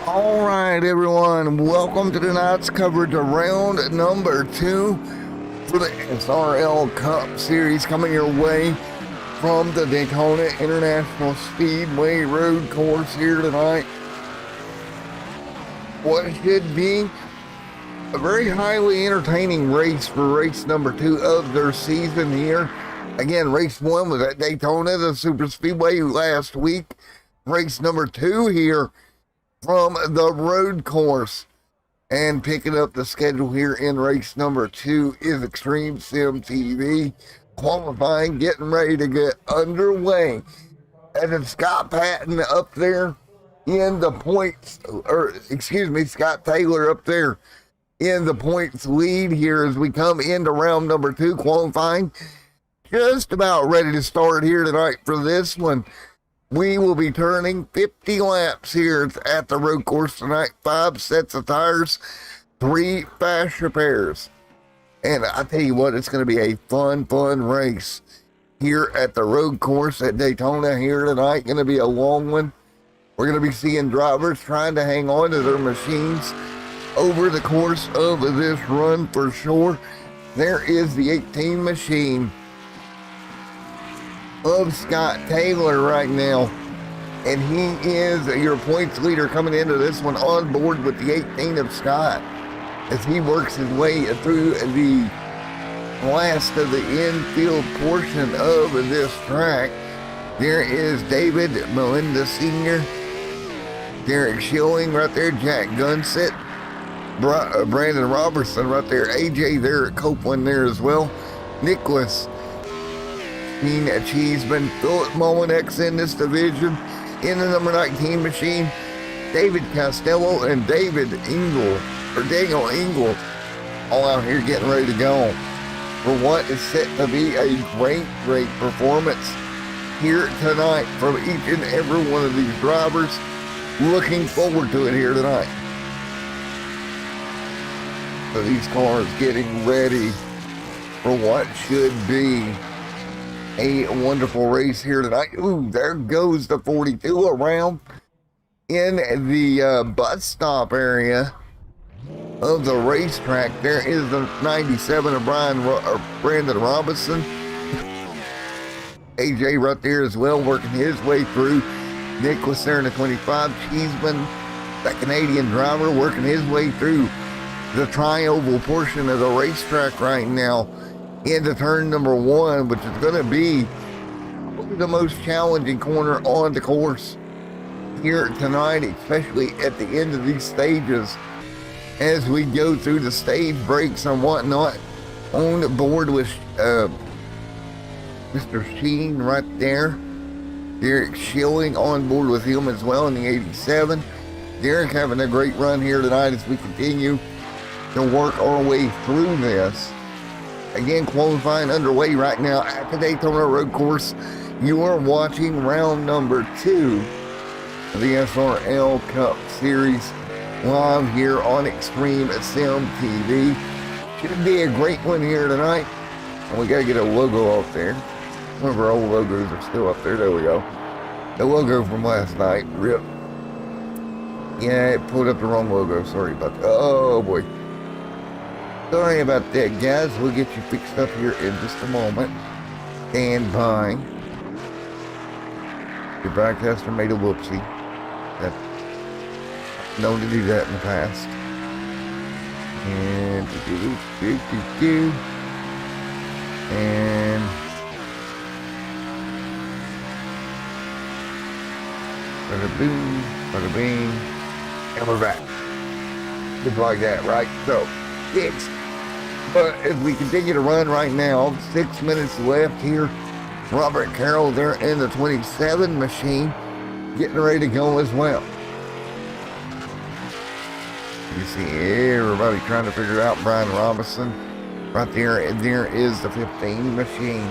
All right, everyone, welcome to tonight's coverage of round number 2 for the SRL Cup Series, coming your way from the Daytona International Speedway Road Course here tonight. What should be a very highly entertaining race for race number 2 of their season here. Again, race 1 was at Daytona, the Super Speedway, last week. Race number 2 here from the road course, and picking up the schedule here in race number 2 is Extreme Sim TV qualifying, getting ready to get underway. And then Scott Patton up there in the points, or excuse me, Scott Taylor up there in the points lead here as we come into round number 2 qualifying. Just about ready to start here tonight for this one. We will be turning 50 laps here at the road course tonight. 5 sets of tires, 3 fast repairs. And I tell you what, it's going to be a fun race here at the road course at Daytona here tonight. Going to be a long one. We're going to be seeing drivers trying to hang on to their machines over the course of this run for sure. There is the 18 machine of Scott Taylor right now, and he is your points leader coming into this one on board with the 18 of Scott as he works his way through the last of the infield portion of this track. There is David Melinda Sr., Derek Schilling right there, Jack Gunsett, Brandon Robertson right there, AJ there at Copeland there as well, Nicholas Cheeseman, Philip Mullinex in this division. In the number 19 machine, David Costello and Daniel Engel, all out here getting ready to go for what is set to be a great performance here tonight from each and every one of these drivers. Looking forward to it here tonight. So these cars getting ready for what should be a wonderful race here tonight. Ooh, there goes the 42 around in the bus stop area of the racetrack. There is the 97 of Brandon Robinson. AJ right there as well, working his way through. Nicholas there in the 25. Cheeseman, that Canadian driver, working his way through the tri-oval portion of the racetrack right now into turn number 1, which is going to be the most challenging corner on the course here tonight, especially at the end of these stages as we go through the stage breaks and whatnot. On board with Mr. Sheen right there Derek Schilling on board with him as well in the 87. Derek having a great run here tonight as we continue to work our way through this. Again, qualifying underway right now at the Daytona Road Course. You are watching round number 2 of the SRL Cup Series live here on Extreme Sim TV. Should be a great one here tonight. And we gotta get a logo up there. One of our old logos are still up there. There we go. The logo from last night. Rip. Yeah, it pulled up the wrong logo. Sorry about that. Oh boy. Sorry about that, guys. We'll get you fixed up here in just a moment. Stand by. Your broadcaster made a whoopsie. I've known to do that in the past. And and bada boom, bada bing, and we're back. Just like that, right? So, yes. But as we continue to run right now, 6 minutes left here. Robert Carroll there in the 27 machine, getting ready to go as well. You see everybody trying to figure out Brian Robinson. Right there, and there is the 15 machine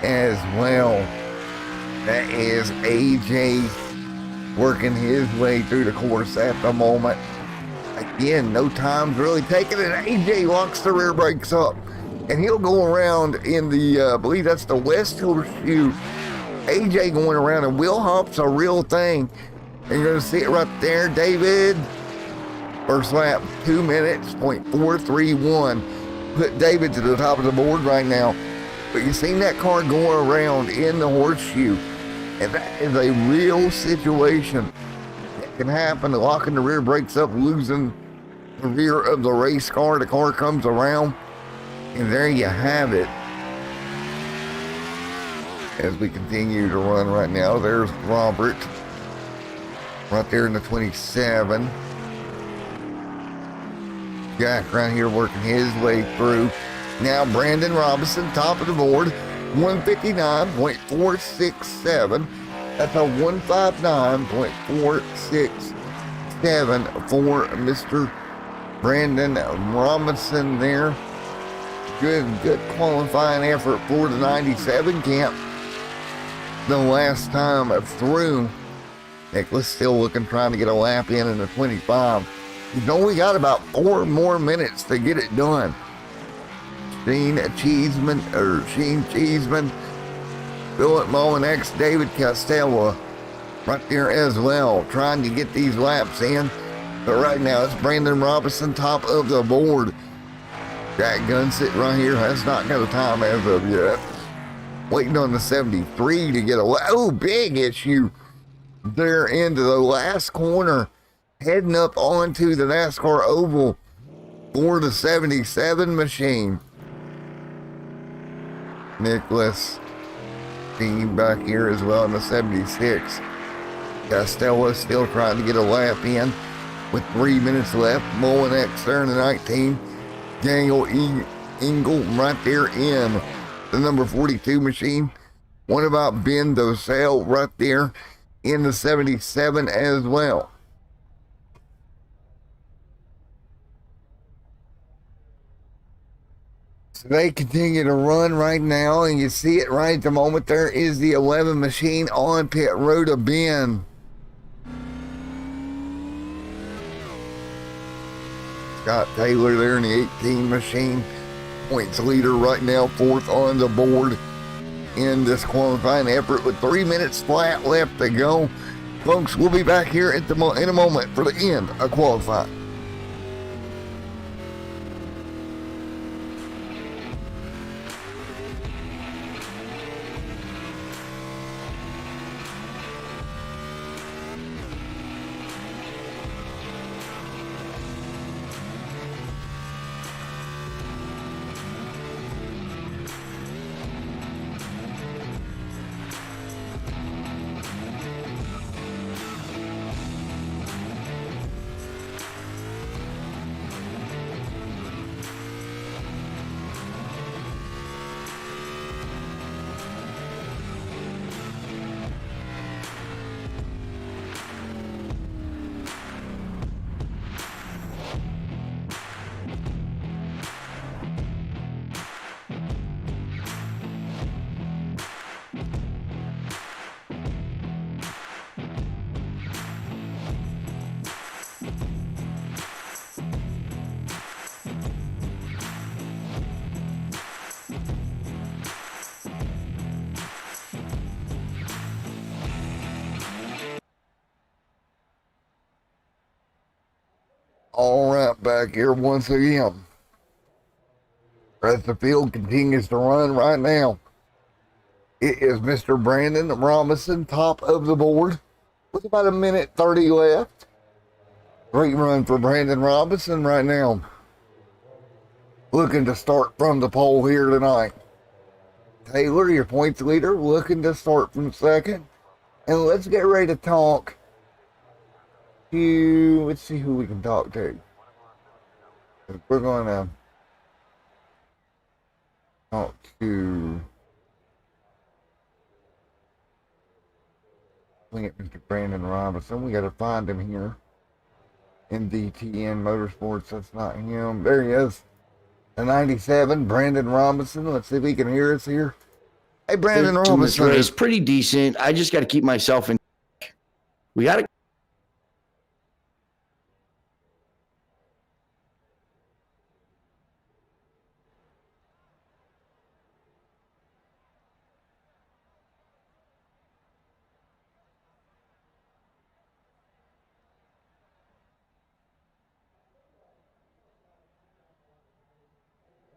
as well. That is AJ working his way through the course at the moment. Again, no time's really taken, and AJ locks the rear brakes up. And he'll go around in the, I believe that's the West Horseshoe. AJ going around, and wheel hop's a real thing. And you're going to see it right there, David. First lap, 2 minutes, .431. Put David to the top of the board right now. But you've seen that car going around in the horseshoe. And that is a real situation that can happen. Locking the rear brakes up, losing the rear of the race car. The car comes around. And there you have it. As we continue to run right now, there's Robert. Right there in the 27. Jack right here working his way through. Now Brandon Robinson, top of the board, 159.467. That's a 159.467 for Mr. Brandon Robinson there. Good qualifying effort for the 97 camp. The last time through, Nicholas still looking, trying to get a lap in the 25. He's only got about 4 more minutes to get it done. Sheen Cheeseman, Philip Molinex, David Costello, right there as well, trying to get these laps in. But right now, it's Brandon Robinson, top of the board. Jack Gunn sitting right here, has not got a time as of yet. Waiting on the 73 to get a lap. Oh, big issue there into the last corner. Heading up onto the NASCAR oval for the 77 machine. Nicholas team back here as well in the 76. Costello still trying to get a lap in with 3 minutes left. Molinex there in the 19. Daniel Engel right there in the number 42 machine. What about Ben Dosell right there in the 77 as well? So they continue to run right now, and you see it right at the moment. There is the 11 machine on pit road to Ben. Scott Taylor there in the 18 machine. Points leader right now, 4th on the board in this qualifying effort with 3 minutes flat left to go. Folks, we'll be back here in a moment for the end of qualifying. All right, back here once again. As the field continues to run right now, it is Mr. Brandon Robinson, top of the board, with about 1:30 left. Great run for Brandon Robinson right now. Looking to start from the pole here tonight. Taylor, your points leader, looking to start from second. And let's get ready to talk to, let's see who we can talk to. We're going to talk to Mr. Brandon Robinson. We got to find him here in DTN Motorsports. That's not him. There he is. The 97, Brandon Robinson. Let's see if he can hear us here. Hey, Brandon Robinson. This race pretty decent. I just got to keep myself in. We got to.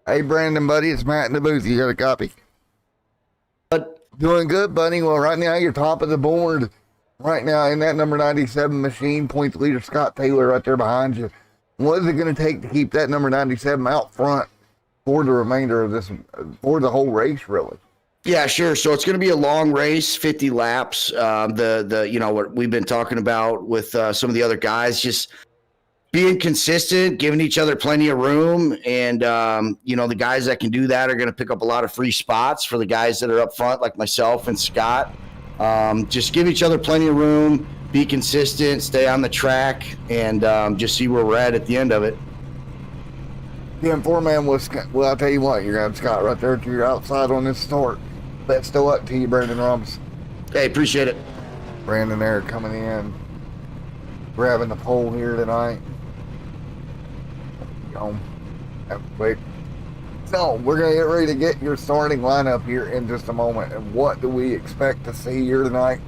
Hey, Brandon, buddy, it's Matt in the booth. You got a copy? Doing good, buddy. Well, right now you're top of the board. Right now in that number 97 machine, points leader Scott Taylor right there behind you. What is it going to take to keep that number 97 out front for the remainder of this, for the whole race, really? Yeah, sure. So it's going to be a long race, 50 laps. What we've been talking about with some of the other guys, just being consistent, giving each other plenty of room. And, the guys that can do that are going to pick up a lot of free spots for the guys that are up front, like myself and Scott. Just give each other plenty of room, be consistent, stay on the track, and just see where we're at the end of it. Yeah, and four-man was, well, I'll tell you what, you're going to have Scott right there to your outside on this start. That's still up to you, Brandon Robinson. Hey, appreciate it. Brandon there coming in, grabbing the pole here tonight. Quick. So we're going to get ready to get your starting lineup here in just a moment. And what do we expect to see here tonight?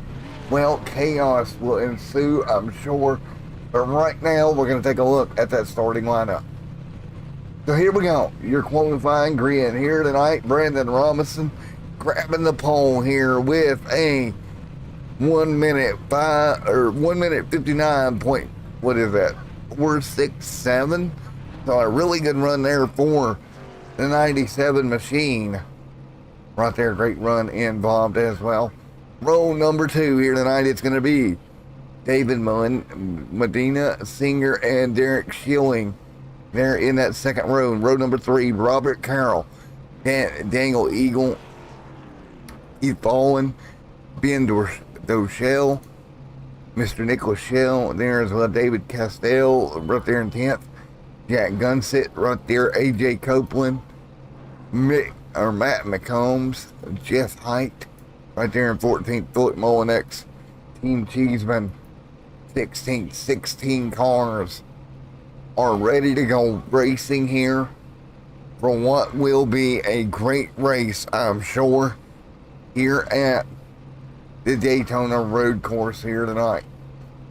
Well, chaos will ensue, I'm sure. But right now, we're going to take a look at that starting lineup. So here we go. Your qualifying grid here tonight. Brandon Robinson grabbing the pole here with a 1 minute 59 point. What is that? 467. So a really good run there for the 97 machine. Right there, great run involved as well. Row number 2 here tonight, it's going to be David Medina, Singer, and Derek Schilling. There in that second row. Row number 3, Robert Carroll, Daniel Eagle, Keith Baldwin, Ben Doshell, Mr. Nicholas Shell. There as well, David Castell, right there in 10th. Jack Gunsit right there, AJ Copeland, Matt McCombs, Jeff Height right there in 14th, Philip Molinex, Team Cheeseman, 16th, 16 cars are ready to go racing here for what will be a great race, I'm sure, here at the Daytona road course here tonight.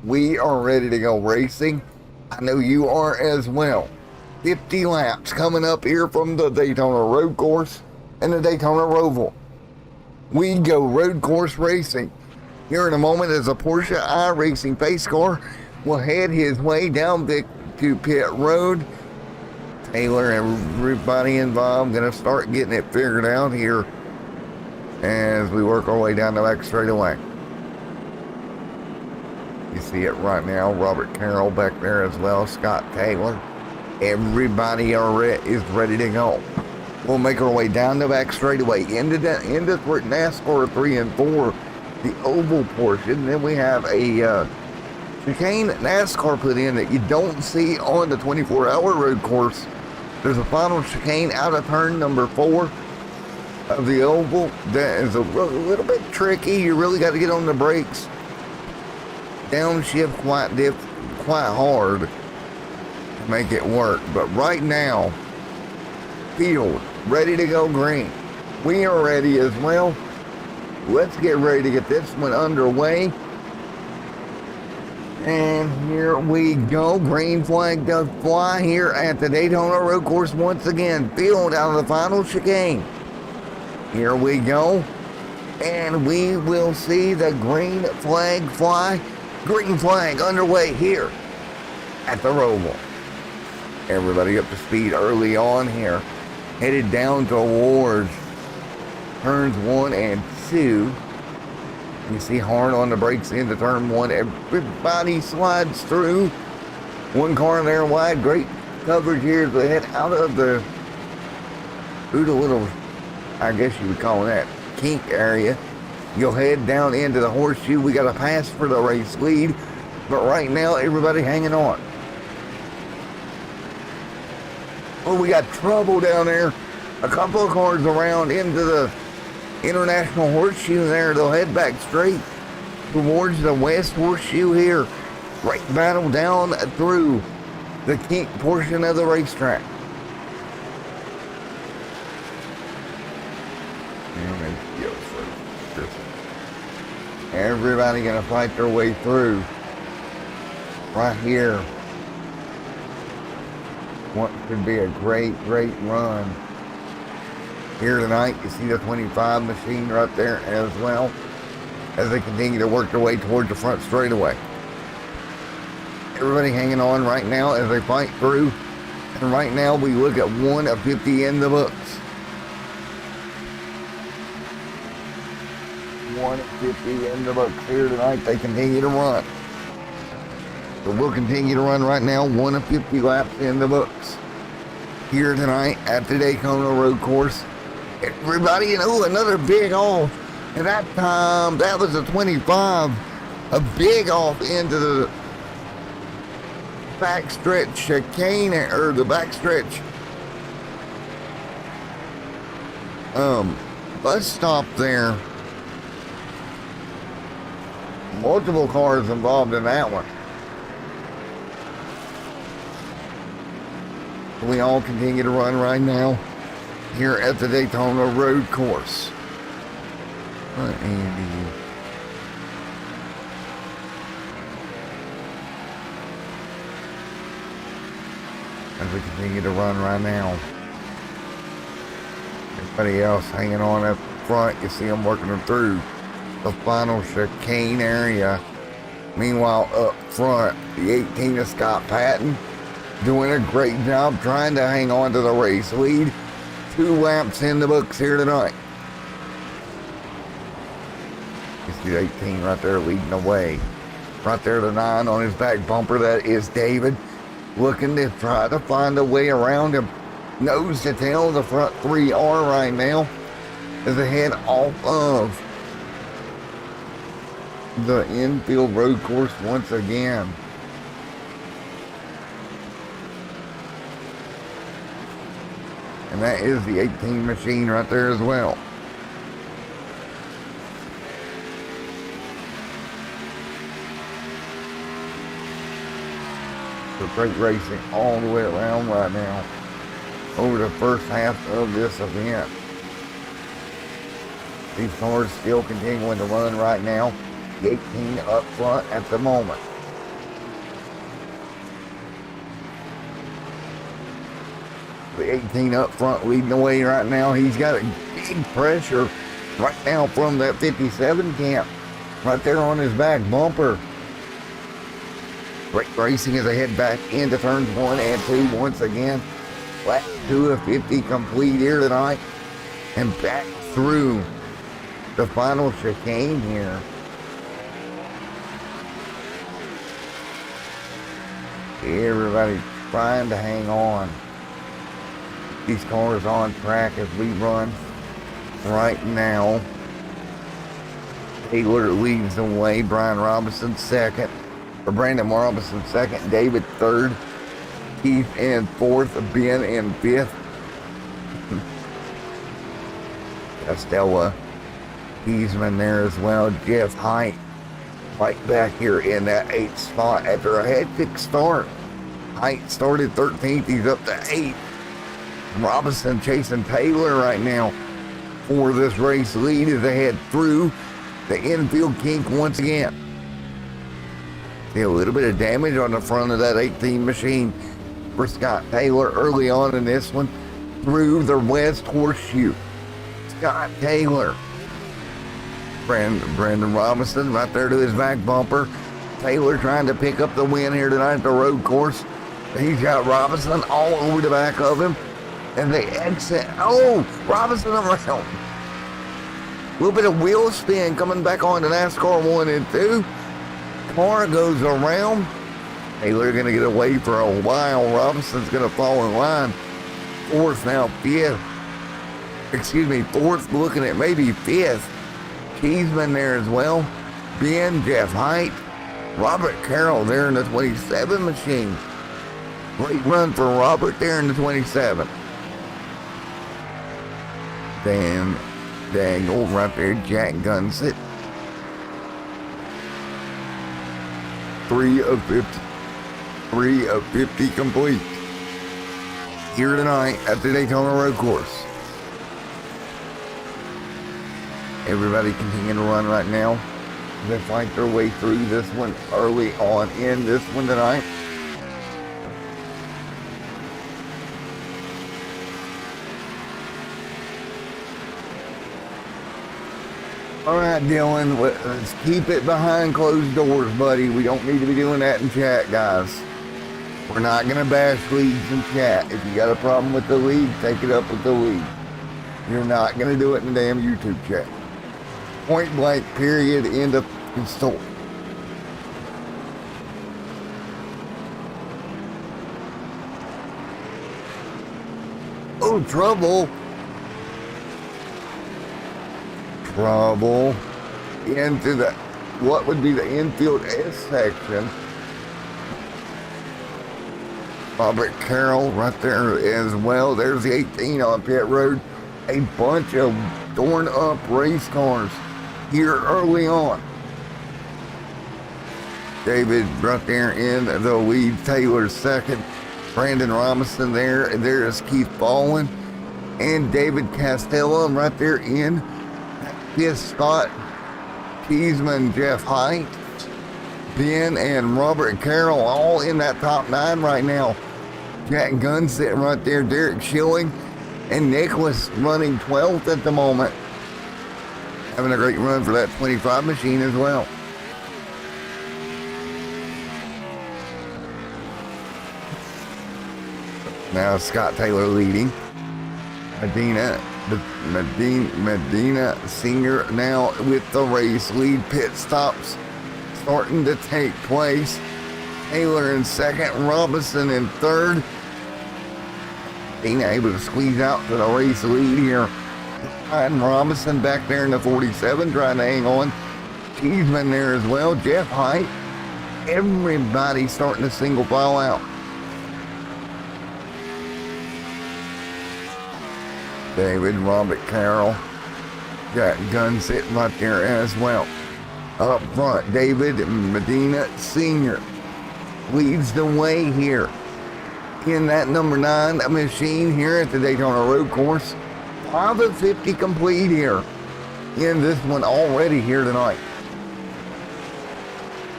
We are ready to go racing. I know you are as well. 50 laps coming up here from the Daytona road course and the Daytona Roval. We go road course racing. Here in a moment as a Porsche iRacing pace car will head his way down to pit road. Taylor and everybody involved going to start getting it figured out here as we work our way down the back straightaway. You see it right now. Robert Carroll back there as well. Scott Taylor. Everybody is ready to go. We'll make our way down the back straightaway into NASCAR 3 and 4, the oval portion. Then we have a chicane NASCAR put in that you don't see on the 24-hour road course. There's a final chicane out of turn number 4 of the oval. That is a little bit tricky. You really got to get on the brakes. Downshift quite hard to make it work. But right now, field ready to go green. We are ready as well. Let's get ready to get this one underway. And here we go. Green flag does fly here at the Daytona Road Course once again. Field out of the final chicane. Here we go. And we will see the green flag fly. Green flag underway here at the Roval. Everybody up to speed early on here. Headed down towards turns 1 and 2. You see hard on the brakes into turn 1. Everybody slides through. One car there wide. Great coverage here as they head out of the little, I guess you would call that, kink area. You'll head down into the horseshoe. We got a pass for the race lead. But right now, everybody hanging on. Oh, we got trouble down there. A couple of cars around into the International Horseshoe there. They'll head back straight towards the West Horseshoe here. Great battle down through the kink portion of the racetrack. Everybody gonna fight their way through right here. What could be a great run here tonight. You see the 25 machine right there as well as they continue to work their way towards the front straightaway. Everybody hanging on right now as they fight through. And right now we look at 1 of 50 in the books. 1 of 50 in the books here tonight. They continue to run. So we'll continue to run right now. 1 of 50 laps in the books here tonight at the Daytona Road Course. Everybody, another big off. And that time, that was a 25. A big off into the backstretch chicane, or the backstretch bus stop there. Multiple cars involved in that one. We all continue to run right now here at the Daytona Road Course. Andy. As we continue to run right now. Everybody else hanging on up front. You see them working them through the final chicane area. Meanwhile, up front, the 18 of Scott Patton doing a great job trying to hang on to the race lead. 2 laps in the books here tonight. You see the 18 right there leading the way. Right there, the 9 on his back bumper. That is David, looking to try to find a way around him. Nose to tail, the front 3 are right now as they head off of the infield road course once again. And that is the 18 machine right there as well. So great racing all the way around right now over the first half of this event. These cars still continuing to run right now. The 18 up front at the moment. The 18 up front leading the way right now. He's got a big pressure right now from that 57 camp right there on his back bumper. Great racing as they head back into turns 1 and 2 once again. Lap 2 of 50 complete here tonight. And back through the final chicane here. Everybody trying to hang on. These cars on track as we run right now. Taylor leads the way. Brian Robinson second. Or Brandon Robinson second. David third. Keith in fourth. Ben in fifth. Costello. Heisman there as well. Jeff Height right back here in that 8th spot after a hectic start. Height started 13th. He's up to 8th. Robinson chasing Taylor right now for this race lead as they head through the infield kink once again. See a little bit of damage on the front of that 18 machine for Scott Taylor early on in this one through the West Horseshoe. Scott Taylor. Brandon Robinson right there to his back bumper. Taylor trying to pick up the win here tonight at the road course. He's got Robinson all over the back of him. And they exit. Oh, Robinson around. A little bit of wheel spin coming back on to NASCAR 1 and 2. Car goes around. Taylor going to get away for a while. Robinson's going to fall in line. Fourth now, fifth. Excuse me, fourth, looking at maybe fifth. Cheeseman there as well. Ben, Jeff Height, Robert Carroll there in the 27 machine. Great run for Robert there in the 27. Dan Dangle right there, Jack Gunsit. 3 of 50. 3 of 50 complete. Here tonight at the Daytona Road Course. Everybody continuing to run right now. They fight their way through this one early on in this one tonight. All right, Dylan, let's keep it behind closed doors, buddy. We don't need to be doing that in chat, guys. We're not going to bash leagues in chat. If you got a problem with the league, take it up with the league. You're not going to do it in the damn YouTube chat. Point blank, period, end of story. Oh, trouble. Trouble into the, what would be the infield S section. Robert Carroll right there as well. There's the 18 on pit road. A bunch of torn up race cars here early on. David right there in the lead. Taylor second. Brandon Robinson there. And there's Keith Baldwin. And David Castello right there in fifth spot. Cheeseman, Jeff Height, Ben, and Robert Carroll all in that top 9 right now. Jack Gunn sitting right there. Derek Schilling and Nicholas running 12th at the moment. Having a great run for that 25 machine as well. Now Scott Taylor leading. Medina Senior now with the race lead. Pit stops starting to take place. Taylor in second, Robinson in third. Medina able to squeeze out to the race lead here. And Robinson back there in the 47 trying to hang on. Cheeseman there as well. Jeff Height. Everybody starting to single file out. David, Robert Carroll, got Gunn sitting right there as well. Up front, David Medina Sr. leads the way here in that number 9 machine here at the Daytona Road Course. 5 of 50 complete here in this one already here tonight.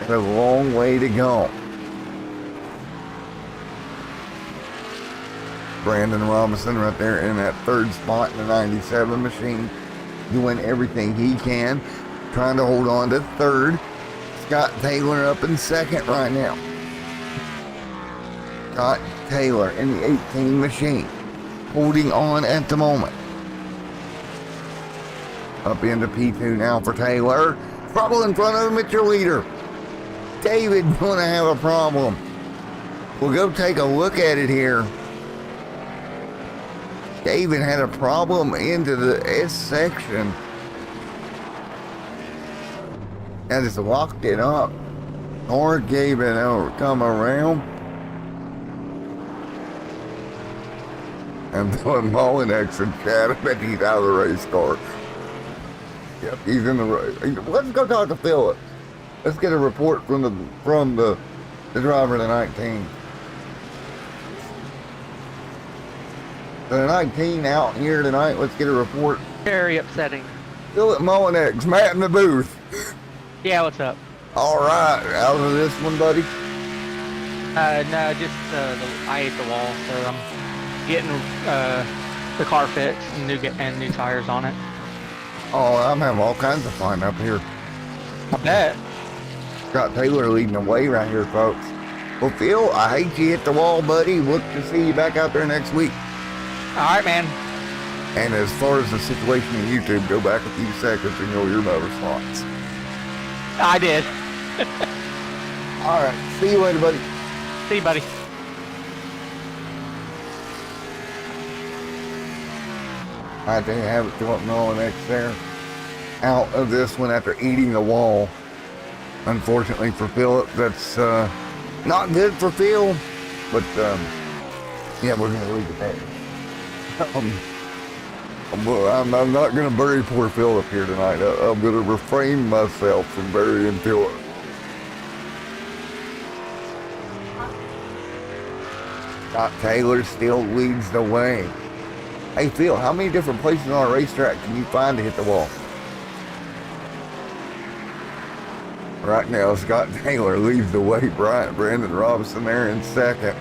And a long way to go. Brandon Robinson right there in that third spot in the 97 machine, doing everything he can, trying to hold on to third. Scott Taylor up in second right now. Scott Taylor in the 18 machine, holding on at the moment. Up into P2 now for Taylor. Trouble in front of him at your leader. David gonna have a problem. We'll go take a look at it here. David had a problem into the S section. And just locked it up. Or gave it over, come around. And Dylan Molinex and Chad, I bet he's out of the race car. Yep, he's in the race. Let's go talk to Philip. Let's get a report from the driver of the 19. The 19 out here tonight. Let's get a report. Very upsetting. Philip Molinex, Matt in the booth. Yeah, what's up? All right, out of this one, buddy. No, just I ate the wall, so I'm getting the car fixed and new tires on it. Oh, I'm having all kinds of fun up here. I bet. Scott Taylor leading the way right here, folks. Well, Phil, I hate you hit the wall, buddy. Look to see you back out there next week. All right, man. And as far as the situation in YouTube, go back a few seconds and you'll hear my response. I did. All right, see you later, buddy. See you, buddy. I think I have it Philip Nolan X there. Out of this one after eating the wall. Unfortunately for Philip, that's not good for Phil. But yeah, we're gonna leave it there. I'm not gonna bury poor Philip here tonight. I'm gonna refrain myself from burying Philip. Scott Taylor still leads the way. Hey Phil, how many different places on a racetrack can you find to hit the wall? Right now, Scott Taylor leads the way. Brandon Robinson there in second.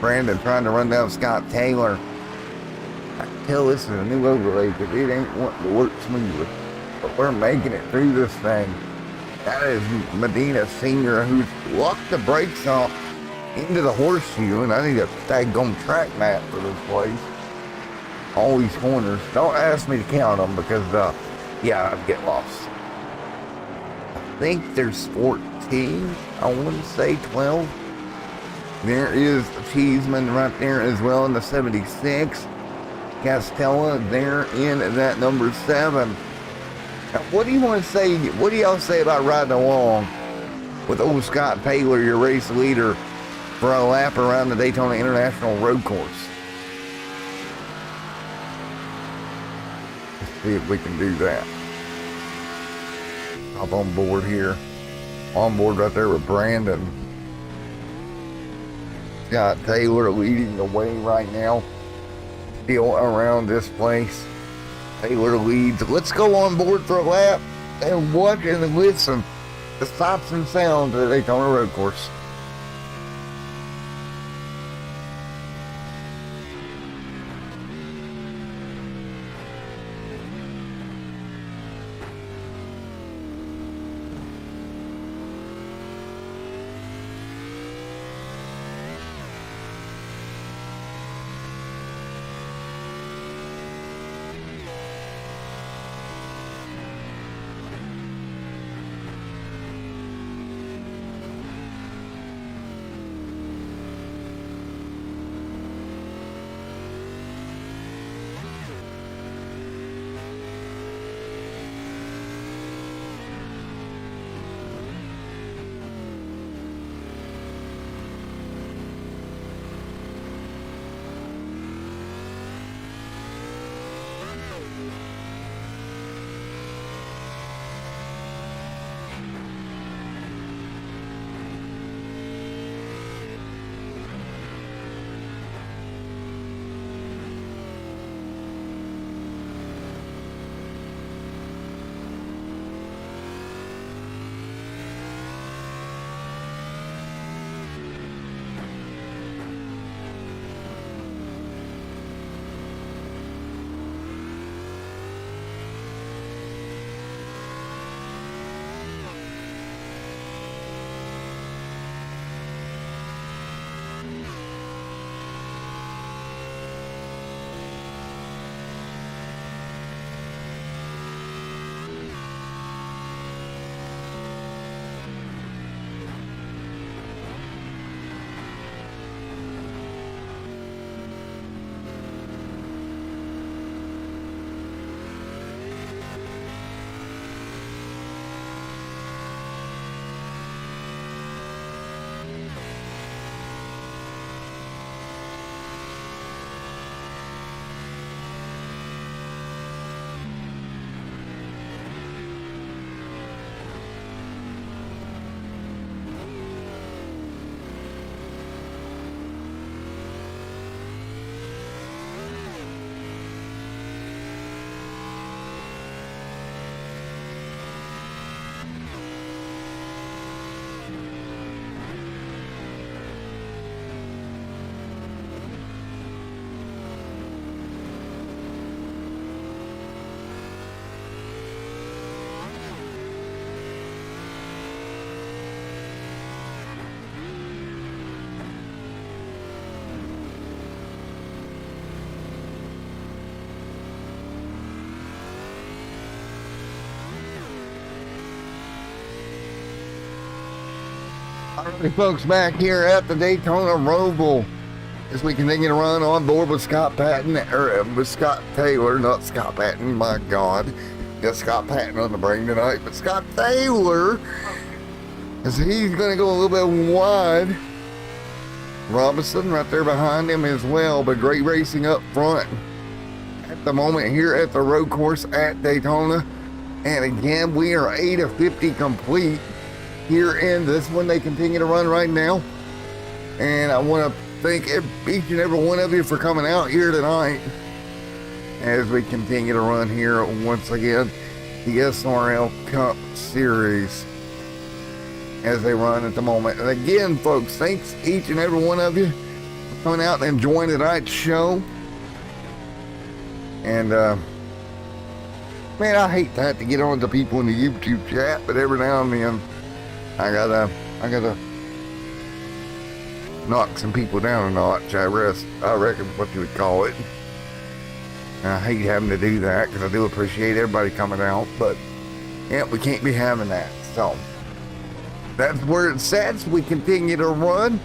Brandon trying to run down Scott Taylor. I can tell this is a new overlay because it ain't wanting to work smoothly. But we're making it through this thing. That is Medina Sr. who's locked the brakes off into the horseshoe, and I need a daggone track map for this place. All these corners. Don't ask me to count them because, yeah, I'd get lost. I think there's 14. I want to say 12. There is Cheeseman right there as well in the 76. Castella there in that number 7. Now, what do you want to say? What do y'all say about riding along with old Scott Taylor, your race leader, for a lap around the Daytona International Road Course? Let's see if we can do that. Hop on board here. On board right there with Brandon. Scott Taylor leading the way right now. Still around this place. Taylor leads. Let's go on board for a lap and watch and listen to sights and sounds of the Daytona Road Course. All right, folks, back here at the Daytona Roval as we continue to run on board with Scott Patton, or with Scott Taylor, not Scott Patton, my God. Got Scott Patton on the brain tonight, but Scott Taylor, as he's going to go a little bit wide. Robinson right there behind him as well, but great racing up front at the moment here at the road course at Daytona. And again, we are 8 of 50 complete here in this one. They continue to run right now. And I want to thank each and every one of you for coming out here tonight as we continue to run here once again the SRL Cup Series as they run at the moment. And again, folks, thanks each and every one of you for coming out and enjoying tonight's show. And man, I hate to have to get on to people in the YouTube chat, but every now and then I gotta knock some people down a notch. I reckon what you would call it. And I hate having to do that because I do appreciate everybody coming out, but yeah, we can't be having that. So that's where it sets. We continue to run.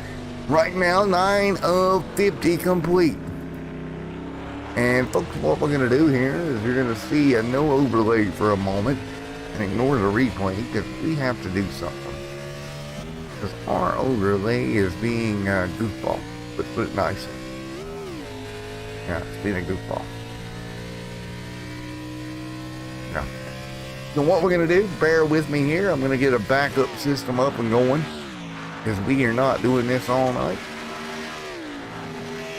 Right now, 9 of 50 complete. And folks, what we're going to do here is you're going to see a no overlay for a moment and ignore the replay because we have to do something. Because our overlay is being a goofball. Let's put it nicely. Yeah, it's being a goofball. Yeah. So what we're going to do, bear with me here. I'm going to get a backup system up and going because we are not doing this all night.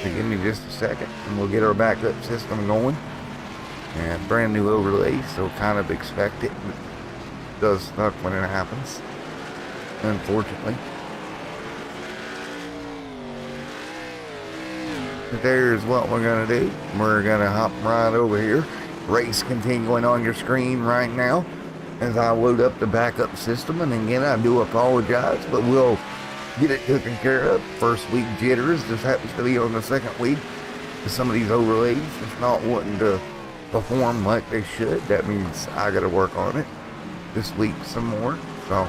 So give me just a second and we'll get our backup system going. And brand new overlay, so kind of expect it. It does suck when it happens, unfortunately. But there's what we're going to do. We're going to hop right over here. Race continuing on your screen right now as I load up the backup system. And again, I do apologize, but we'll get it taken care of. First week jitters just happens to be on the second week. Some of these overlays it's not wanting to perform like they should. That means I got to work on it this week some more. So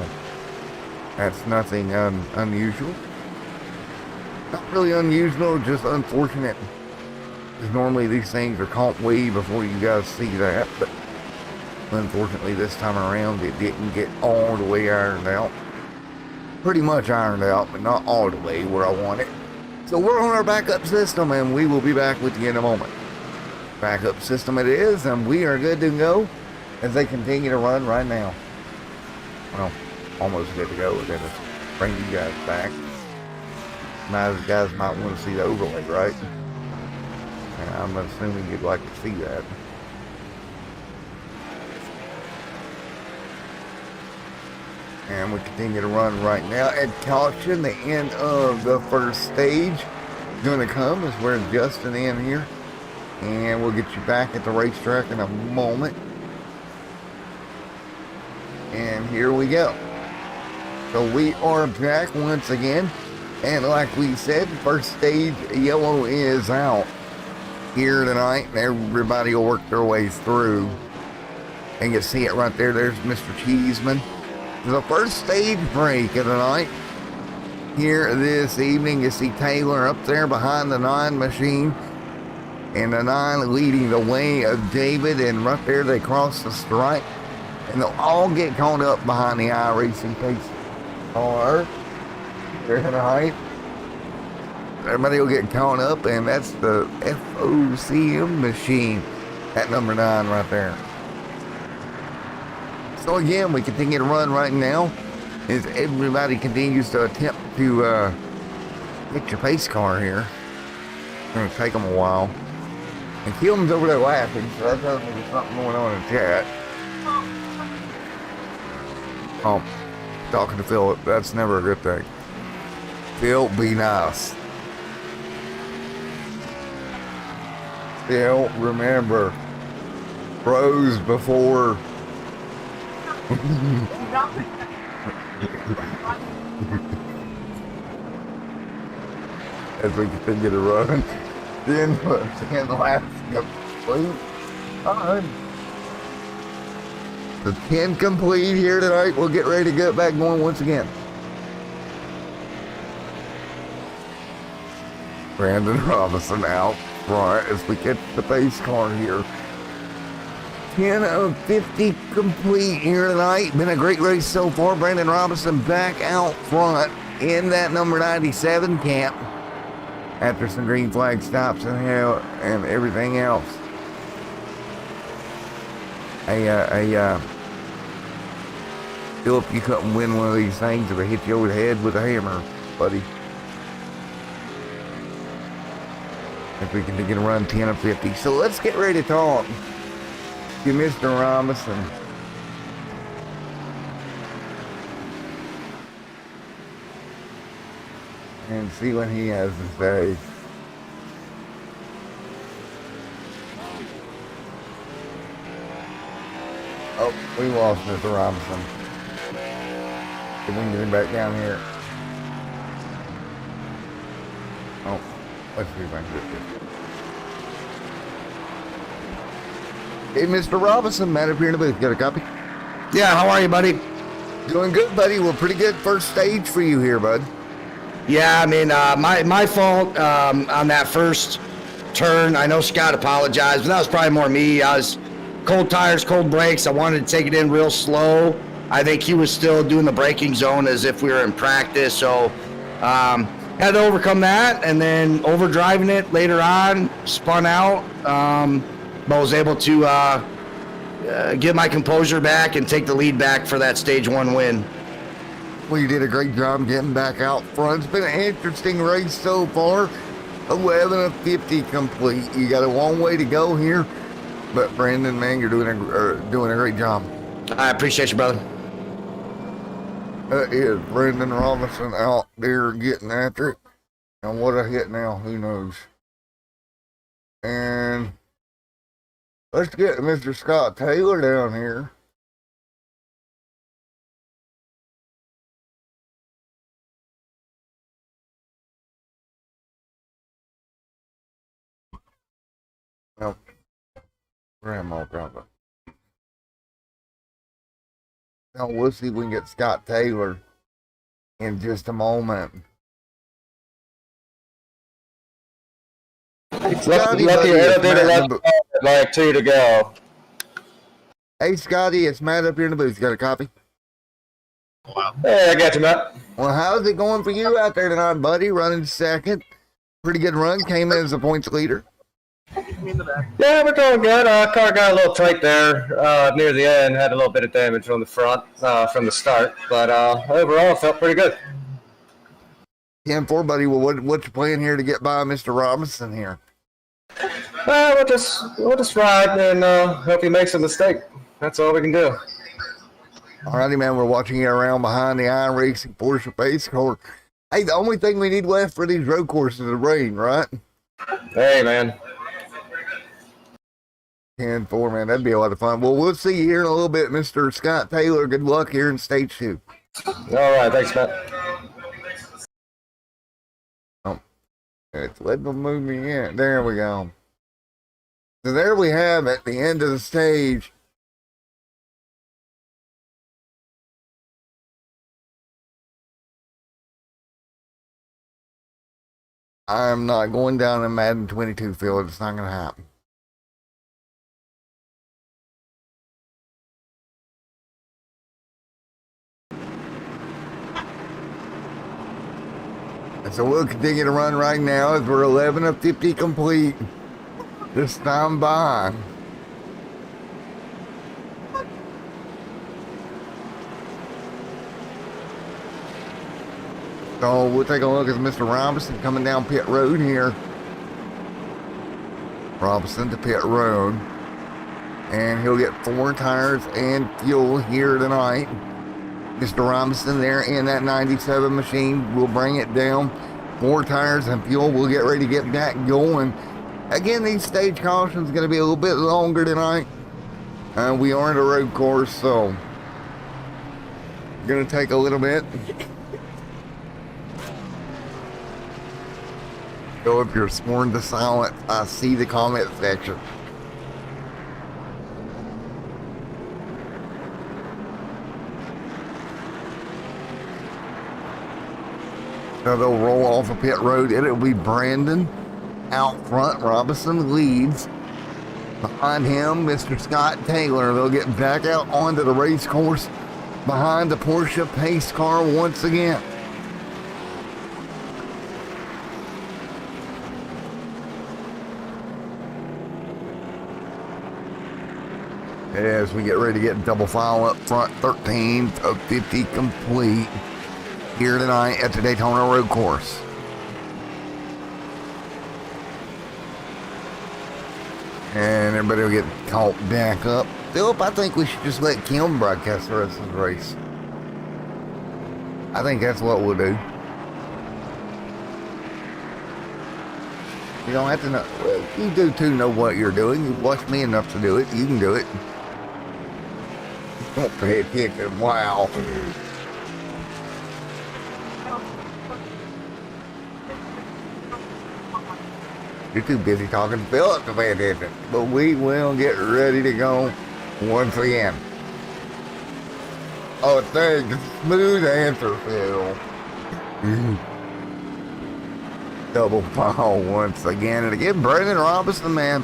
that's nothing unusual. Not really unusual, just unfortunate. Because normally these things are caught way before you guys see that, but unfortunately this time around it didn't get all the way ironed out. Pretty much ironed out, but not all the way where I want it. So we're on our backup system and we will be back with you in a moment. Backup system it is, and we are good to go as they continue to run right now. Well, almost good to go. We're going to bring you guys back. Now, you guys might want to see the overlay, right? And I'm assuming you'd like to see that. And we continue to run right now. At caution, the end of the first stage is going to come as we're adjusting in here. And we'll get you back at the racetrack in a moment. And here we go. So we are back once again. And like we said, first stage yellow is out here tonight. And everybody will work their way through. And you see it right there. There's Mr. Cheeseman. The first stage break of the night here this evening. You see Taylor up there behind the 9 machine, and the 9 leading the way of David, and right there they cross the stripe, and they'll all get caught up behind the iRacing pace car there tonight. Everybody will get caught up, and that's the FOCM machine at number 9 right there. So again, we continue to run right now as everybody continues to attempt to get your pace car here. It's going to take them a while. And Kilman's over there laughing, so that tells me there's something going on in the chat. Oh, talking to Philip, that's never a good thing. Phil, be nice. Phil, remember, pros before... As we continue to run, then in the last complete time. The 10 complete here tonight. We'll get ready to get back going once again. Brandon Robinson out front as we get the pace car here. 10 of 50 complete here tonight. Been a great race so far. Brandon Robinson back out front in that number 97 camp after some green flag stops and everything else. Philip, you couldn't win one of these things if I hit you over the head with a hammer, buddy. If we can get a run 10 of 50. So let's get ready to talk to Mr. Robinson. And see what he has to say. Oh, we lost Mr. Robinson. Can we get him back down here? Oh, let's see if I can get this. Hey, Mr. Robinson, Matt up here in the booth. Got a copy? Yeah, how are you, buddy? Doing good, buddy. Well, pretty good first stage for you here, bud. Yeah, I mean, my fault on that first turn. I know Scott apologized, but that was probably more me. I was cold tires, cold brakes. I wanted to take it in real slow. I think he was still doing the braking zone as if we were in practice. So had to overcome that, and then overdriving it later on, spun out, but was able to get my composure back and take the lead back for that stage 1 win. Well, you did a great job getting back out front. It's been an interesting race so far. 11 of 50 complete. You got a long way to go here, but Brandon, man, you're doing a great job. I appreciate you, brother. That is Brandon Robinson out there getting after it. And what a hit now, who knows? And let's get Mr. Scott Taylor down here. Well, Grandma probably. Now we'll see if we can get Scott Taylor in just a moment. Scotty, Let buddy, the it's elevator Matt in the like 2 to go. Hey, Scotty, it's Matt up here in the booth. You got a copy? Hey, I got you, Matt. Well, how's it going for you out there tonight, buddy? Running second. Pretty good run. Came in as a points leader. Yeah, we're doing good. Car got a little tight there near the end. Had a little bit of damage on the front from the start, but overall, felt pretty good. 10-4, buddy. Well, what's your plan here to get by Mr. Robinson here? We'll just ride and hope he makes a mistake. That's all we can do. All righty, man. We're watching you around behind the iRacing Porsche pace car. Hey, the only thing we need left for these road courses is rain, right? Hey, man. 10-4, man. That'd be a lot of fun. Well, we'll see you here in a little bit, Mr. Scott Taylor. Good luck here in stage 2. All right, thanks, Matt. Oh, it's letting them move me in. There we go. So there we have it, the end of the stage. I'm not going down in Madden 22 field. It's not going to happen. And so we'll continue to run right now as we're 11 of 50 complete. This time by. So we'll take a look at Mr. Robinson coming down pit road here. Robinson to pit road. And he'll get 4 tires and fuel here tonight. Mr. Robinson there in that 97 machine. We'll bring it down. 4 tires and fuel. We'll get ready to get back going. Again, these stage cautions going to be a little bit longer tonight. We are in a road course, so going to take a little bit. So if you're sworn to silence, I see the comment section. So they'll roll off a pit road. It'll be Brandon out front. Robinson leads. Behind him, Mr. Scott Taylor. They'll get back out onto the race course behind the Porsche pace car once again. As we get ready to get double file up front, 13 of 50 complete here tonight at the Daytona Road Course. And everybody will get caught back up. Philip, I think we should just let Kim broadcast the rest of the race. I think that's what we'll do. You don't have to know. Well, you do too know what you're doing. You've watched me enough to do it. You can do it. Don't pay attention. Wow. You're too busy talking to Philip to pay attention. But we will get ready to go once again. Oh, thanks. Smooth answer, Phil. Double foul once again. And again, Brandon Robinson, man,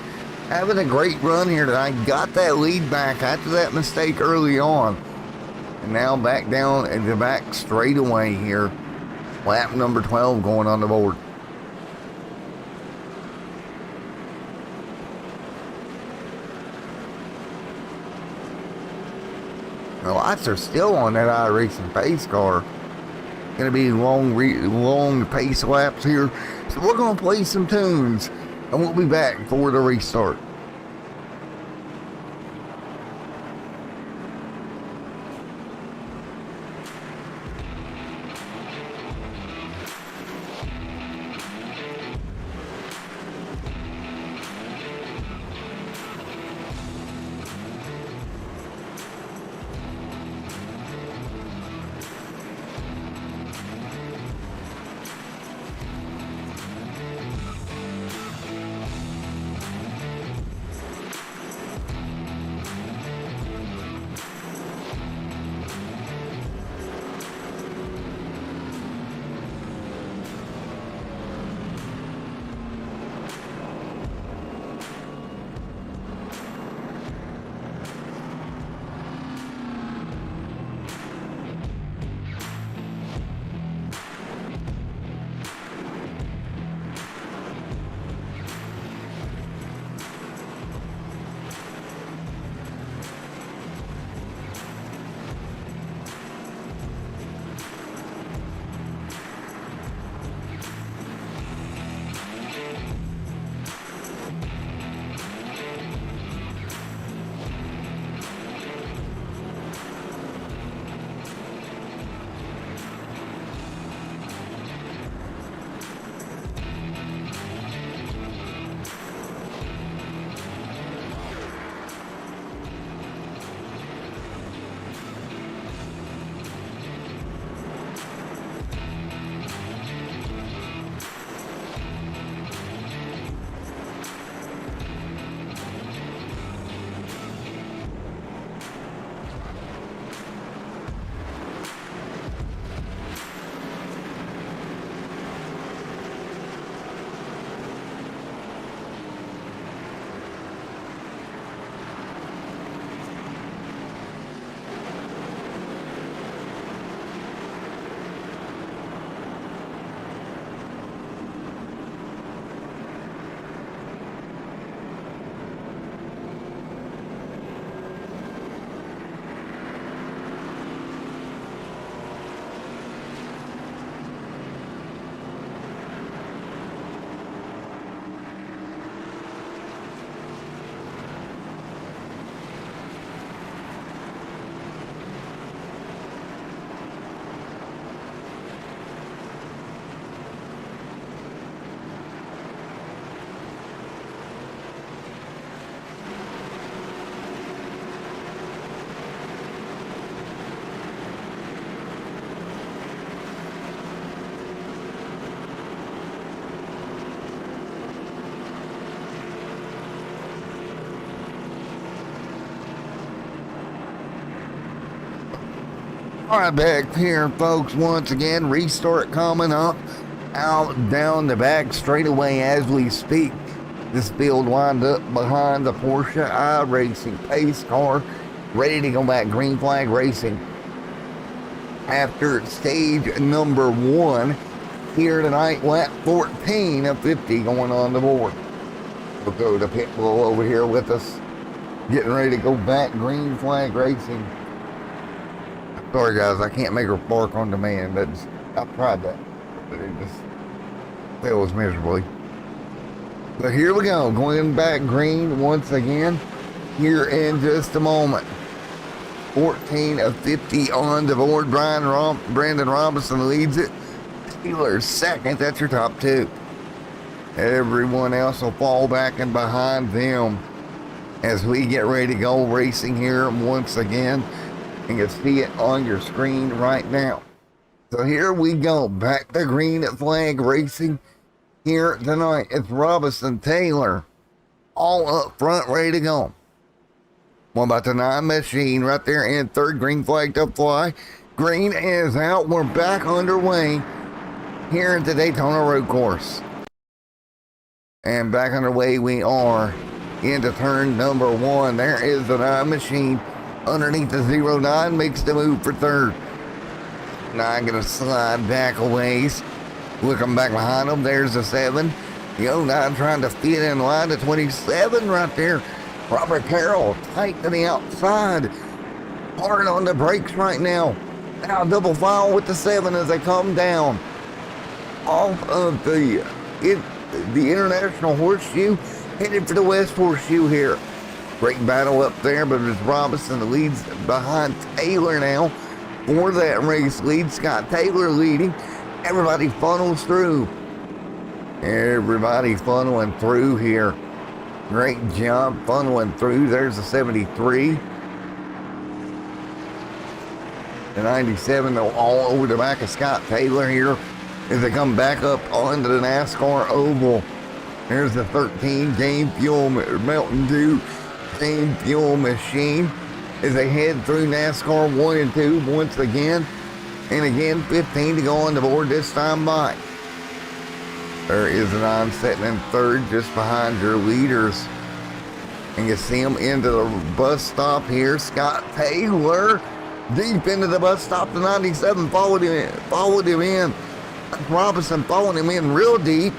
having a great run here tonight. Got that lead back after that mistake early on. And now back down and the back straight away here. Lap number 12 going on the board. The lights are still on that iRacing pace car. Going to be long pace laps here. So we're going to play some tunes and we'll be back for the restart. All right, back here, folks. Once again, restart coming up out down the back straightaway as we speak. This field lined up behind the Porsche iRacing pace car, ready to go back. Green flag racing. After stage number 1 here tonight, lap 14 of 50 going on the board. We'll go to pit bull over here with us, getting ready to go back. Green flag racing. Sorry guys, I can't make her bark on demand. I've tried that, but it just fails miserably. But here we go, going back green once again here in just a moment. 14 of 50 on the board. Brandon Robinson leads it. Taylor second. That's your top 2. Everyone else will fall back and behind them as we get ready to go racing here once again. You can see it on your screen right now. So here we go, back to green flag racing here tonight. It's Robinson, Taylor, all up front, ready to go. What about the 9 machine right there in third? Green flag to fly. Green is out. We're back underway here at the Daytona road course. And back underway we are into turn number 1. There is the 9 machine. Underneath the 09, makes the move for third. 9 gonna slide back a ways. Looking back behind him, there's the 7. The 09 trying to fit in line. The 27 right there. Robert Carroll tight to the outside. Hard on the brakes right now. Now double file with the 7 as they come down off of the International Horseshoe, headed for the West Horseshoe here. Great battle up there, but it's Robinson that leads behind Taylor now for that race lead. Scott Taylor leading. Everybody funnels through. Everybody funneling through here. Great job funneling through. There's the 73. The 97 all over the back of Scott Taylor here as they come back up onto the NASCAR oval. There's the 13 Game Fuel Mountain Dew Game Fuel machine as they head through NASCAR 1 and 2 once again. And again, 15 to go on the board this time by. There is a 9 sitting in third just behind your leaders. And you see him into the bus stop here. Scott Taylor deep into the bus stop. The 97 followed him in. Robinson followed him in real deep.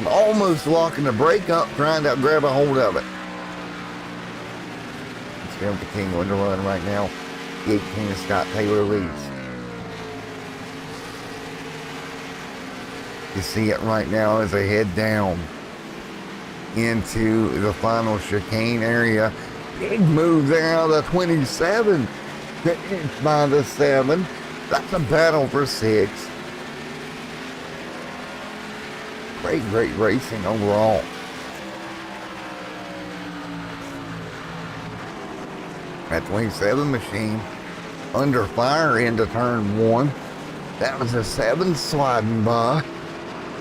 Almost locking the brake up, trying to grab a hold of it. It's going to continue to run right now. The 18 Scott Taylor leads. You see it right now as they head down into the final chicane area. Big move there out of the 27 to inch by the 7. That's a battle for 6. Great racing overall. That 27 machine under fire into turn 1. That was a 7 sliding by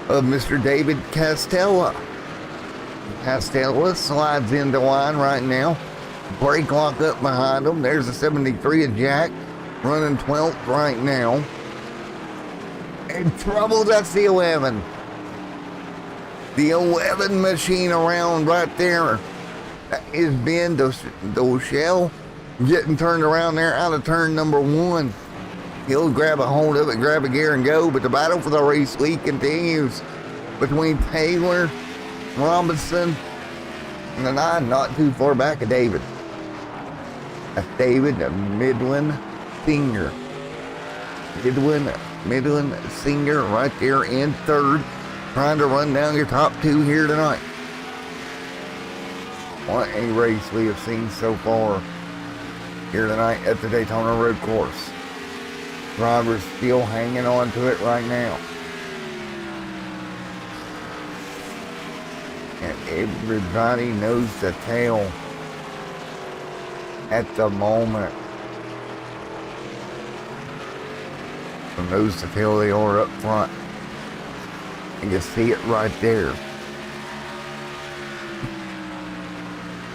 of Mr. David Castella. Castella slides into line right now. Brake lock up behind him. There's a 73 of Jack running 12th right now. In trouble, that's the 11. The 11 machine around right there. That is Ben Doshell getting turned around there out of turn number 1. He'll grab a hold of it, grab a gear and go, but the battle for the race lead continues between Taylor, Robinson, and the 9 not too far back of David. That's David Midland Senior. Midland Senior right there in third, trying to run down your top 2 here tonight. What a race we have seen so far here tonight at the Daytona road course. Drivers still hanging on to it right now. And everybody knows the tail at the moment. From nose to tail they are up front. And you see it right there.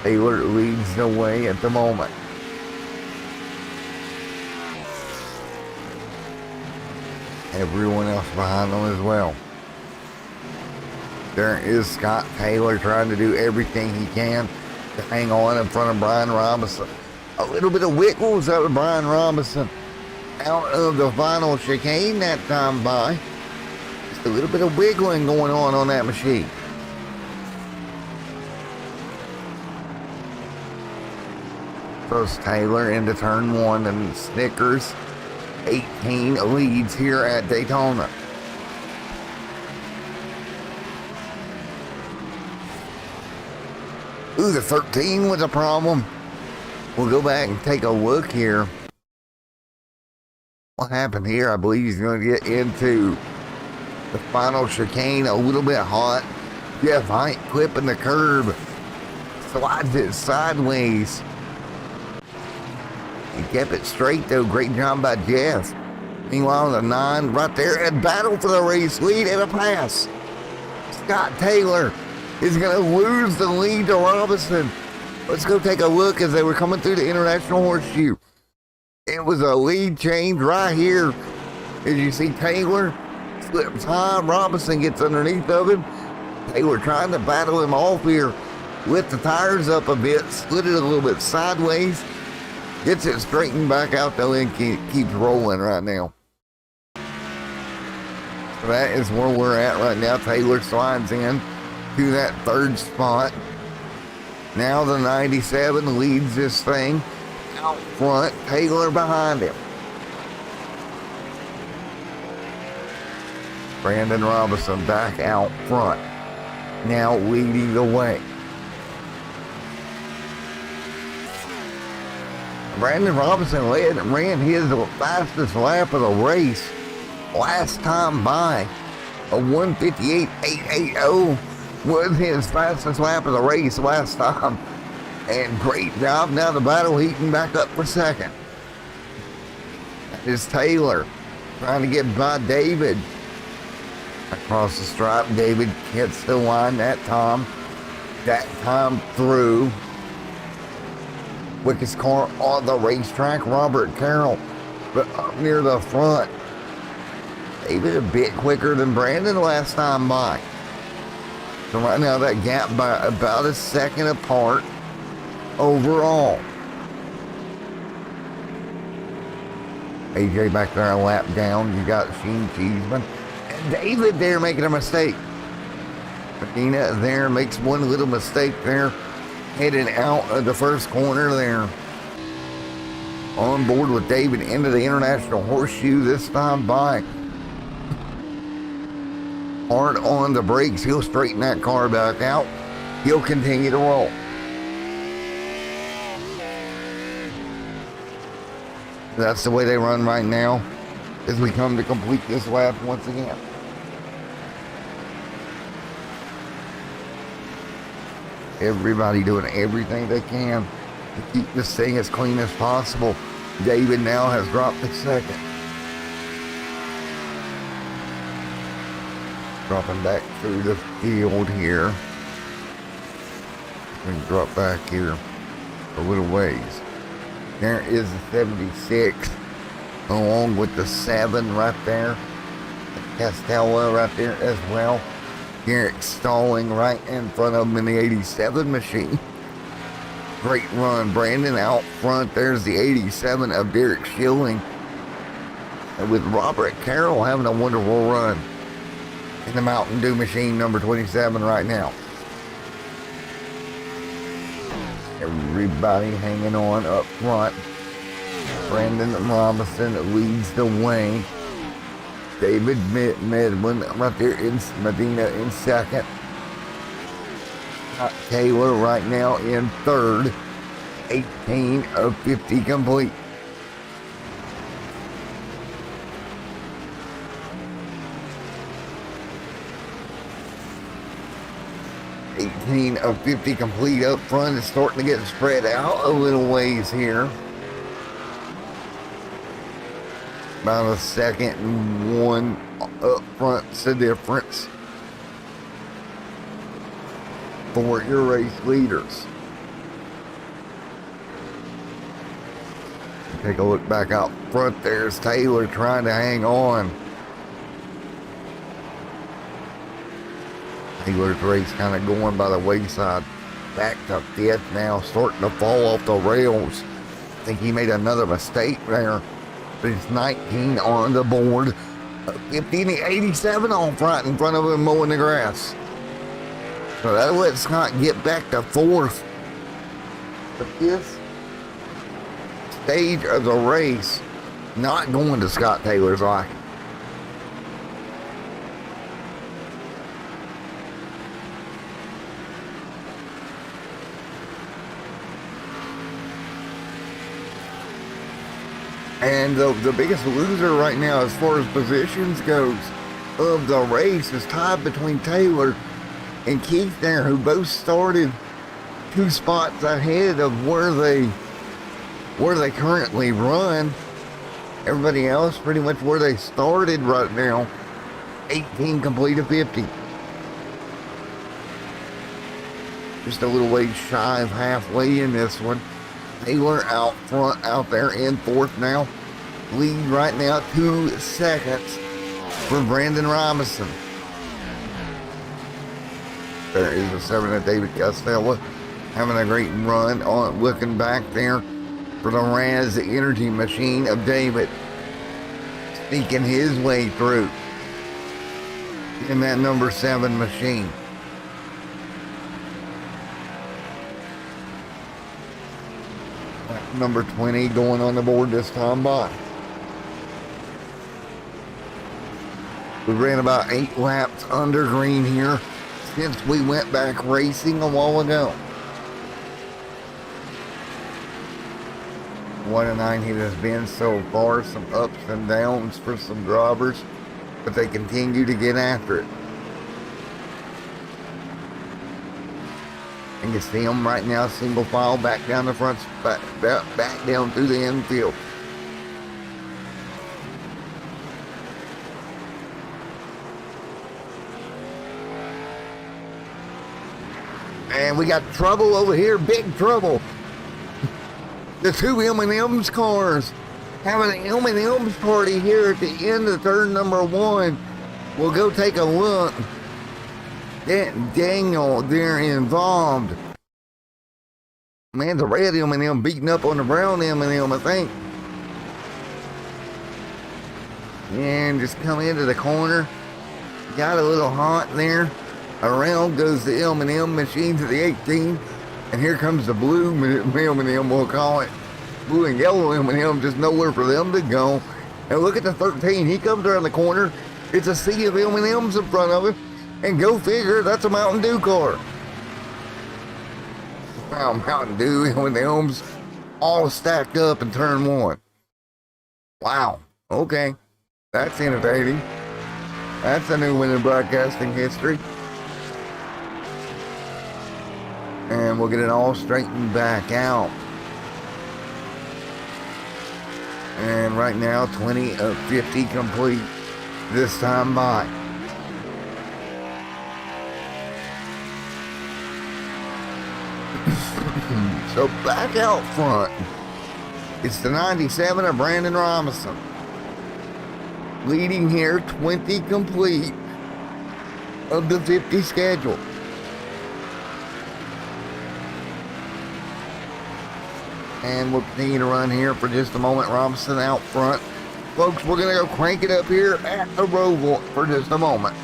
Taylor leads the way at the moment. Everyone else behind them as well. There is Scott Taylor trying to do everything he can to hang on in front of Brian Robinson. A little bit of wiggles out of Brian Robinson out of the final chicane that time by. Just a little bit of wiggling going on that machine. Throws Taylor into turn 1 and Snickers 18 leads here at Daytona. Ooh, the 13 was a problem. We'll go back and take a look here. What happened here? I believe he's going to get into the final chicane a little bit hot. Jeff Hite clipping the curb. Slides it sideways. He kept it straight though. Great job by Jeff. Meanwhile, the 9 right there at battle for the race lead and a pass. Scott Taylor is going to lose the lead to Robinson. Let's go take a look as they were coming through the International Horseshoe. It was a lead change right here. As you see, Taylor slips high. Robinson gets underneath of him. Taylor trying to battle him off here. Lift the tires up a bit. Slid it a little bit sideways. Gets it straightened back out though and keeps rolling right now. So that is where we're at right now. Taylor slides in to that 3rd spot. Now the 97 leads this thing out front. Taylor behind him. Brandon Robinson back out front. Now leading the way. Brandon Robinson ran his fastest lap of the race last time by. A 1:58.880 was his fastest lap of the race last time. And great job. Now the battle heating back up for second. That is Taylor trying to get by David. Across the stripe, David hits the line that time through. Quickest car on the racetrack, Robert Carroll, but up near the front. David a bit quicker than Brandon last time by. So right now that gap by about a second apart overall. AJ back there a lap down. You got Sheen Cheeseman. And David there making a mistake. Medina there makes one little mistake there. Heading out of the first corner there. On board with David into the International Horseshoe this time by. Hard on the brakes. He'll straighten that car back out. He'll continue to roll. That's the way they run right now as we come to complete this lap once again. Everybody doing everything they can to keep this thing as clean as possible. David now has dropped to second. Dropping back through the field here. We can drop back here a little ways. There is the 76 along with the 7 right there. Castella right there as well. Garrett stalling right in front of him in the 87 machine. Great run. Brandon out front. There's the 87 of Derek Schilling. And with Robert Carroll having a wonderful run in the Mountain Dew machine number 27 right now. Everybody hanging on up front. Brandon Robinson leads the way. David Medwin right there in Medina in second. Taylor right now in third. 18 of 50 complete. Of 50 complete up front. Is starting to get spread out a little ways here. About a second and 1 up front's the difference for your race leaders. Take a look back out front. There's Taylor trying to hang on. Taylor's race kind of going by the wayside. Back to fifth now, starting to fall off the rails. I think he made another mistake there. But it's 19 on the board. 50 and 87 on front in front of him mowing the grass. So that let Scott get back to fourth. The fifth stage of the race not going to Scott Taylor's liking. And the biggest loser right now as far as positions goes of the race is tied between Taylor and Keith there, who both started 2 spots ahead of where they currently run. Everybody else pretty much where they started right now. 18 complete of 50. Just a little ways shy of halfway in this one. Taylor out front, out there in fourth now. Lead right now 2 seconds for Brandon Robinson. There is a 7 of David Costello having a great run on, looking back there for the Raz Energy Machine of David, sneaking his way through in that number 7 machine. Number 20 going on the board this time by. We ran about 8 laps under green here since we went back racing a while ago. 1 and 9 it has been so far, some ups and downs for some drivers, but they continue to get after it. And you see them right now, single file back down the front, back down through the infield. And we got trouble over here, big trouble. The 2 M&M's cars having an M&M's party here at the end of turn number 1. We'll go take a look. Daniel, they're involved. Man, the red M&M beating up on the brown M&M, I think. And just come into the corner. Got a little hot there. Around goes the M&M machine to the 18. And here comes the blue M&M, we'll call it. Blue and yellow M&M, just nowhere for them to go. And look at the 13. He comes around the corner. It's a sea of M&Ms in front of him. And go figure, that's a Mountain Dew car. Wow, Mountain Dew M&Ms all stacked up in turn 1. Wow. Okay. That's innovative. That's a new one in broadcasting history. And we'll get it all straightened back out. And right now, 20 of 50 complete this time by. So back out front, it's the 97 of Brandon Robinson. Leading here, 20 complete of the 50 schedule. And we'll continue to run here for just a moment. Robinson out front. Folks, we're going to go crank it up here at the Roval for just a moment.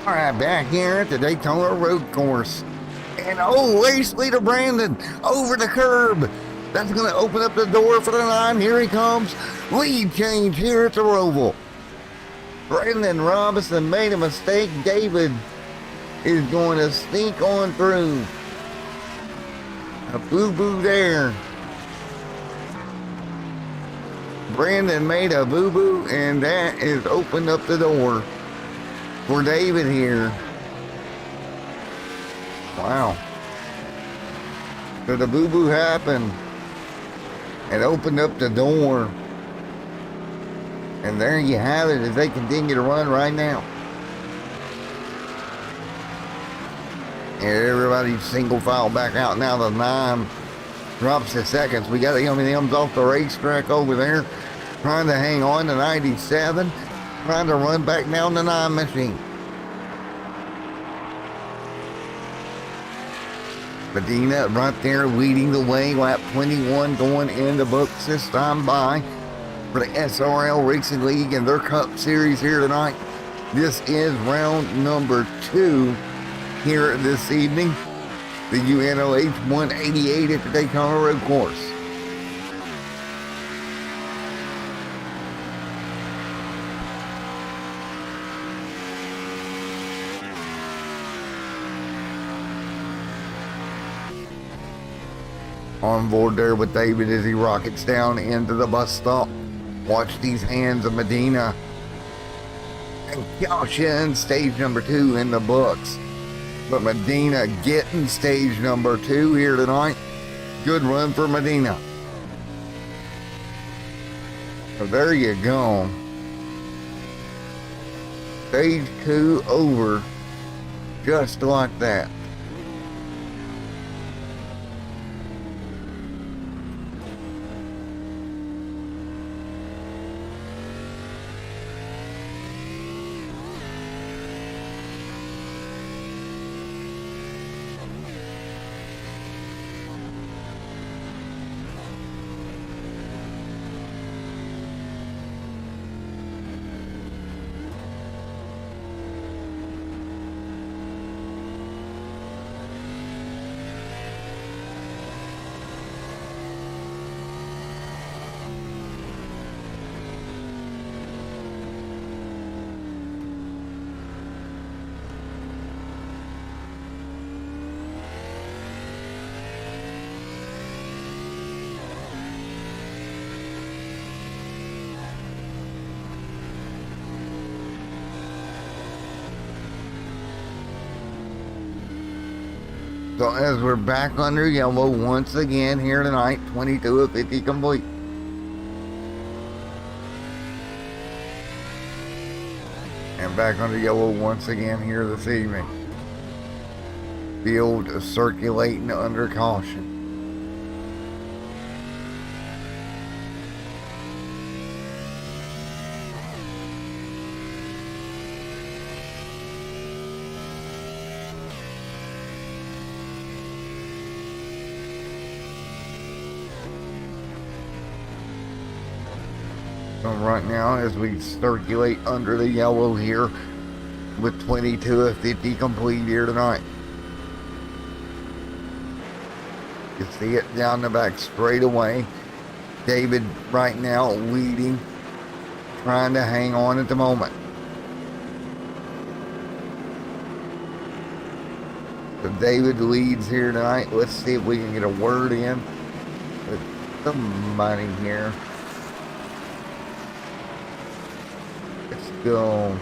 All right, back here at the Daytona road course. And race leader Brandon over the curb. That's going to open up the door for the 9. Here he comes. Lead change here at the Roval. Brandon Robinson made a mistake. David is going to sneak on through. A boo-boo there. Brandon made a boo-boo, and that is opened up the door for David here. Wow. So the boo-boo happened and opened up the door. And there you have it as they continue to run right now. And everybody's single file back out now. The 9 drops to seconds. We got the M&Ms off the racetrack over there, trying to hang on to 97, trying to run back down the 9 machine. Medina right there leading the way, lap 21 going into books this time by for the SRL Racing League and their Cup Series here tonight. This is round number 2 here this evening. The UNOH 188 at the Daytona Road Course. On board there with David as he rockets down into the bus stop. Watch these hands of Medina. And caution, stage number 2 in the books. But Medina getting stage number 2 here tonight. Good run for Medina. So there you go. Stage 2 over. Just like that. So as we're back under yellow once again here tonight, 22 of 50 complete. And back under yellow once again here this evening. Field circulating under caution. So right now as we circulate under the yellow here with 22 of 50 complete here tonight. You see it down the back straight away. David right now leading, trying to hang on at the moment. So David leads here tonight. Let's see if we can get a word in with somebody here. Let's go.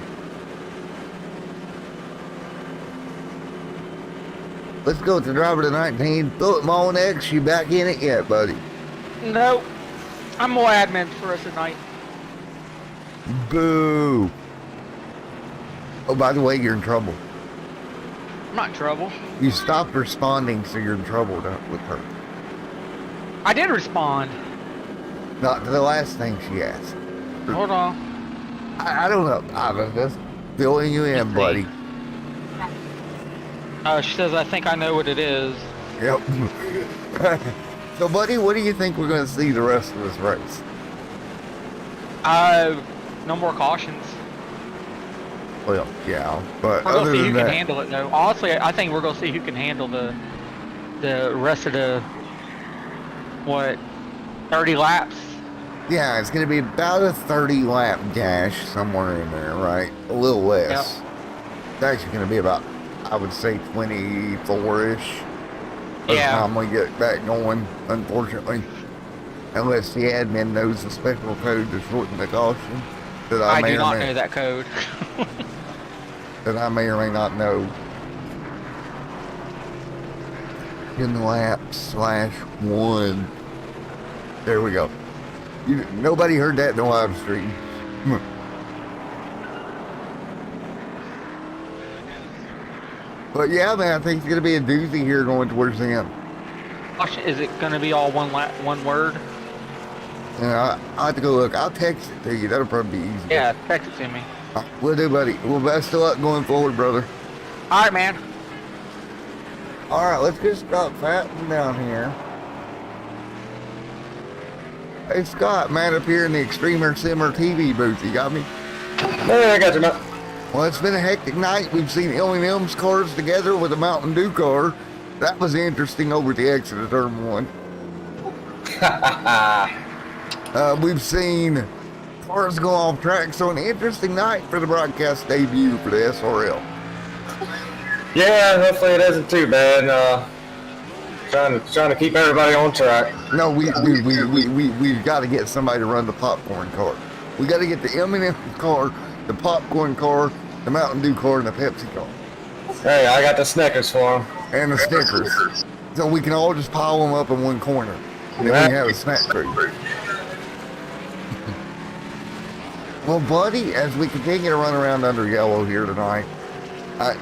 Let's go with the driver to 19. Philip Molnex, you back in it yet, buddy? No, I'm more admin for us tonight. Boo. Oh, by the way, you're in trouble. I'm not in trouble. You stopped responding, so you're in trouble with her. I did respond. Not to the last thing she asked. Hold on. I don't know. I was just filling you in, buddy. She says, I think I know what it is. Yep. So, buddy, what do you think we're going to see the rest of this race? No more cautions. Well, yeah, but We're gonna other see who than can that, handle it, though. Honestly, I think we're gonna see who can handle the rest of the 30 laps. yeah, it's going to be about a 30 lap dash somewhere in there, right? A little less. It's actually going to be about, I would say, 24-ish. By the time we get back going, unfortunately. Unless the admin knows the special code to shorten the caution. That I may do or not may, know that code. that I may or may not know. In lap/1. There we go. Nobody heard that in the live stream. But yeah, man, I think it's going to be a doozy here going towards the end. Is it gonna be all one word? I'll have to go look. I'll text it to you. That'll probably be easy. Yeah, text it to me. Will do, buddy. Well, best of luck going forward, brother. All right, man. All right, let's just stop fatting down here. Hey, Scott, man, up here in the Extremer Simmer TV booth. You got me? Hey, I got you, man. Well, it's been a hectic night. We've seen L&M's cars together with a Mountain Dew car. That was interesting over the exit of Turn 1. We've seen cars go off track, so an interesting night for the broadcast debut for the SRL. Yeah, hopefully it isn't too bad. Trying to keep everybody on track. No, we've got to get somebody to run the popcorn car. We got to get the M&M car, the popcorn car, the Mountain Dew car, and the Pepsi car. Hey, I got the Snickers for them. And the Snickers. So we can all just pile them up in one corner. And then we can have a snack crew. Well, buddy, as we continue to run around under yellow here tonight,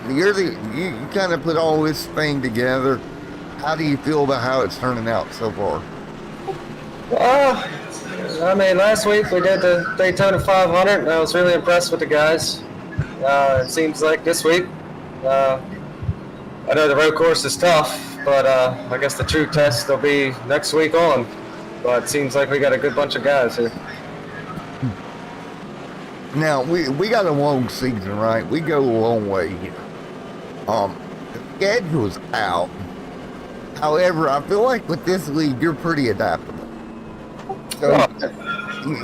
you kind of put all this thing together. How do you feel about how it's turning out so far? Well, I mean, last week we did the Daytona 500, and I was really impressed with the guys. It seems like this week, I know the road course is tough, but I guess the true test will be next week on. But it seems like we got a good bunch of guys here. Now, we got a long season, right? We go a long way here. The schedule's out. However, I feel like with this league, you're pretty adaptable. So,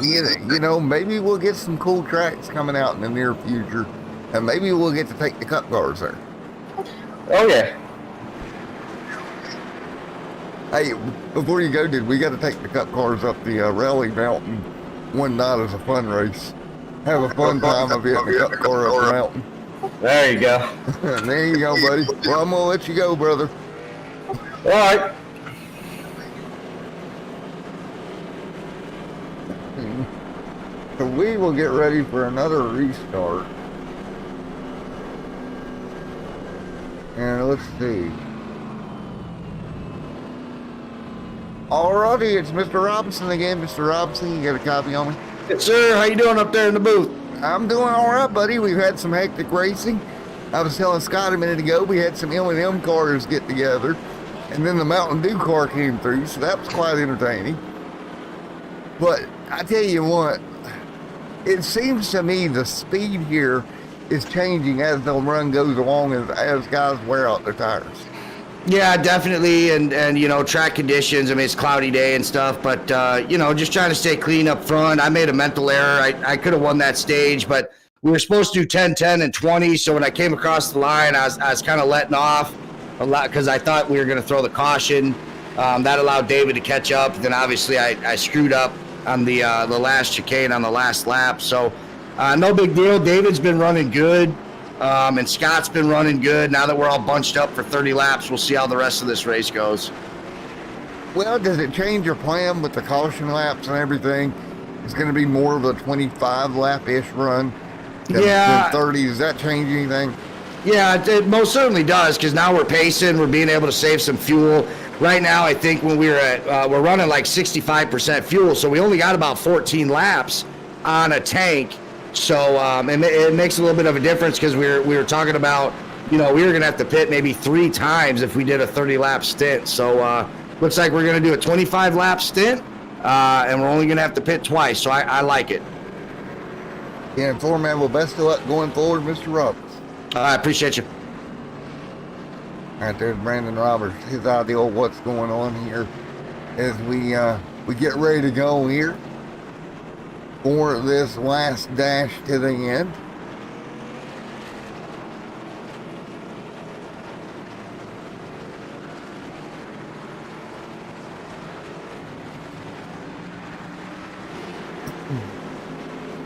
you know, maybe we'll get some cool tracks coming out in the near future, and maybe we'll get to take the cup cars there. Oh, yeah. Hey, before you go, dude, we got to take the cup cars up the Raleigh Mountain one night as a fun race. Have a fun time of getting the cup car up the mountain. There you go. There you go, buddy. Well, I'm going to let you go, brother. All right. So we will get ready for another restart. And let's see. Alrighty, it's Mr. Robinson again. Mr. Robinson, you got a copy on me? Yes, sir. How you doing up there in the booth? I'm doing all right, buddy. We've had some hectic racing. I was telling Scott a minute ago, we had some L&M cars get together, and then the Mountain Dew car came through, so that was quite entertaining. But I tell you what, it seems to me the speed here is changing as the run goes along, as guys wear out their tires. Yeah, definitely, and you know, track conditions. I mean, it's cloudy day and stuff, but you know, just trying to stay clean up front. I made a mental error. I could have won that stage, but we were supposed to do 10, 10, and 20. So when I came across the line, I was kind of letting off a lot because I thought we were going to throw the caution. That allowed David to catch up. Then obviously I screwed up on the last chicane on the last lap. So no big deal. David's been running good. And Scott's been running good. Now that we're all bunched up for 30 laps, we'll see how the rest of this race goes. Well, does it change your plan with the caution laps and everything? It's going to be more of a 25 lap-ish run than 30. Does that change anything? Yeah, it most certainly does, because now we're pacing. We're being able to save some fuel. Right now, I think when we're running like 65% fuel, so we only got about 14 laps on a tank. So it makes a little bit of a difference because we were talking about, you know, we were going to have to pit maybe 3 times if we did a 30-lap stint. So looks like we're going to do a 25-lap stint, and we're only going to have to pit twice. So I like it. And Foreman, well, best of luck going forward, Mr. Roberts. I appreciate you. All right, there's Brandon Roberts. His idea of what's going on here as we get ready to go here for this last dash to the end.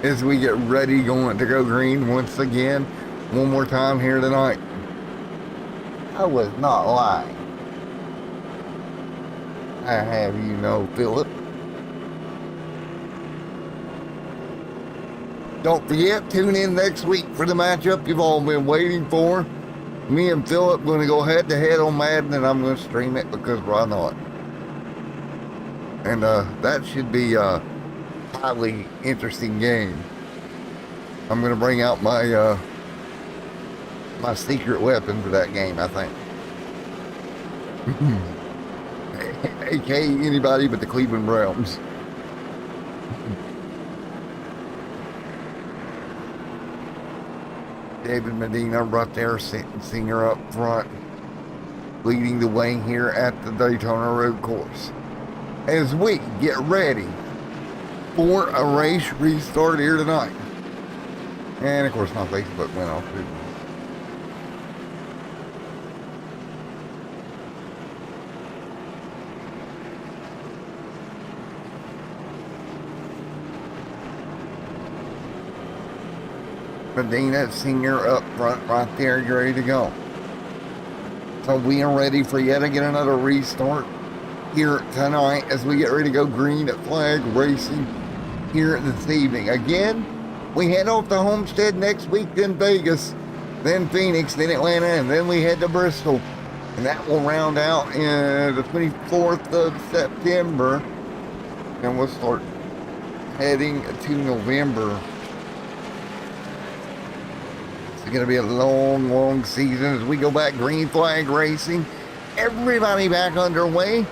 As we get ready going to go green once again, one more time here tonight. I was not lying. I have you know, Philip. Don't forget, tune in next week for the matchup you've all been waiting for. Me and Philip going to go head to head on Madden, and I'm going to stream it because why not? And that should be a highly interesting game. I'm going to bring out my my secret weapon for that game, I think. AKA anybody but the Cleveland Browns. David Medina right there, senior up front, leading the way here at the Daytona Road Course. As we get ready for a race restart here tonight. And of course my Facebook went off too. Medina senior up front right there, you're ready to go. So we are ready for yet again another restart here tonight as we get ready to go green at Flag Racing here this evening. Again, we head off to Homestead next week, then Vegas, then Phoenix, then Atlanta, and then we head to Bristol. And that will round out in the 24th of September. And we'll start heading to November. It's going to be a long, long season as we go back green flag racing. Everybody back underway.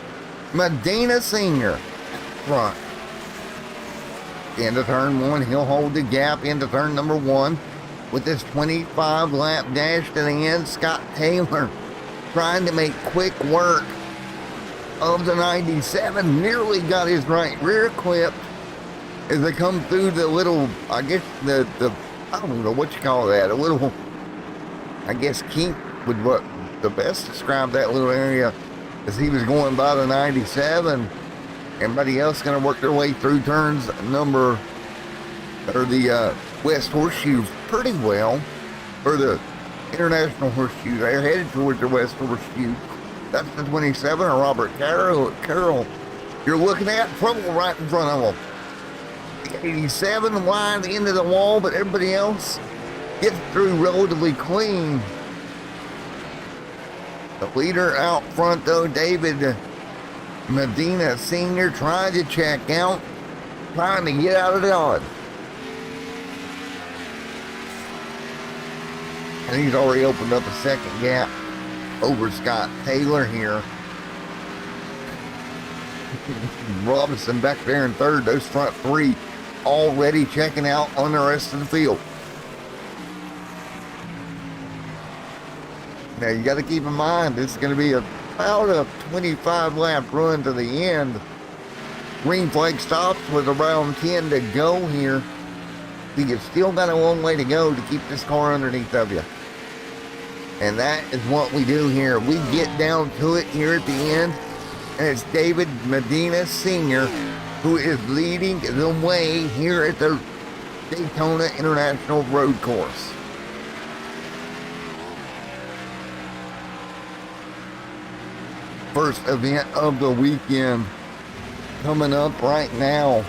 Medina Senior front. Into turn one, he'll hold the gap into turn number one with this 25 lap dash to the end. Scott Taylor trying to make quick work of the 97. Nearly got his right rear clipped as they come through the little, I guess the I don't know what you call that, a little, I guess, kink would what the best describe that little area as he was going by the 97. Everybody else going to work their way through turns number, or the West Horseshoe pretty well, or the International Horseshoe. They're headed towards the West Horseshoe. That's the 27, or Robert Carroll. You're looking at trouble right in front of them. 87 wide into the wall, but everybody else gets through relatively clean. The leader out front, though, David Medina Sr., trying to check out, trying to get out of Dodge. And he's already opened up a second gap over Scott Taylor here. Robinson back there in third, those front three already checking out on the rest of the field. Now you got to keep in mind this is going to be about a 25 lap run to the end. Green flag stops with around 10 to go here. So you've still got a long way to go to keep this car underneath of you. And that is what we do here. We get down to it here at the end. And it's David Medina Sr. who is leading the way here at the Daytona International Road Course. First event of the weekend coming up right now.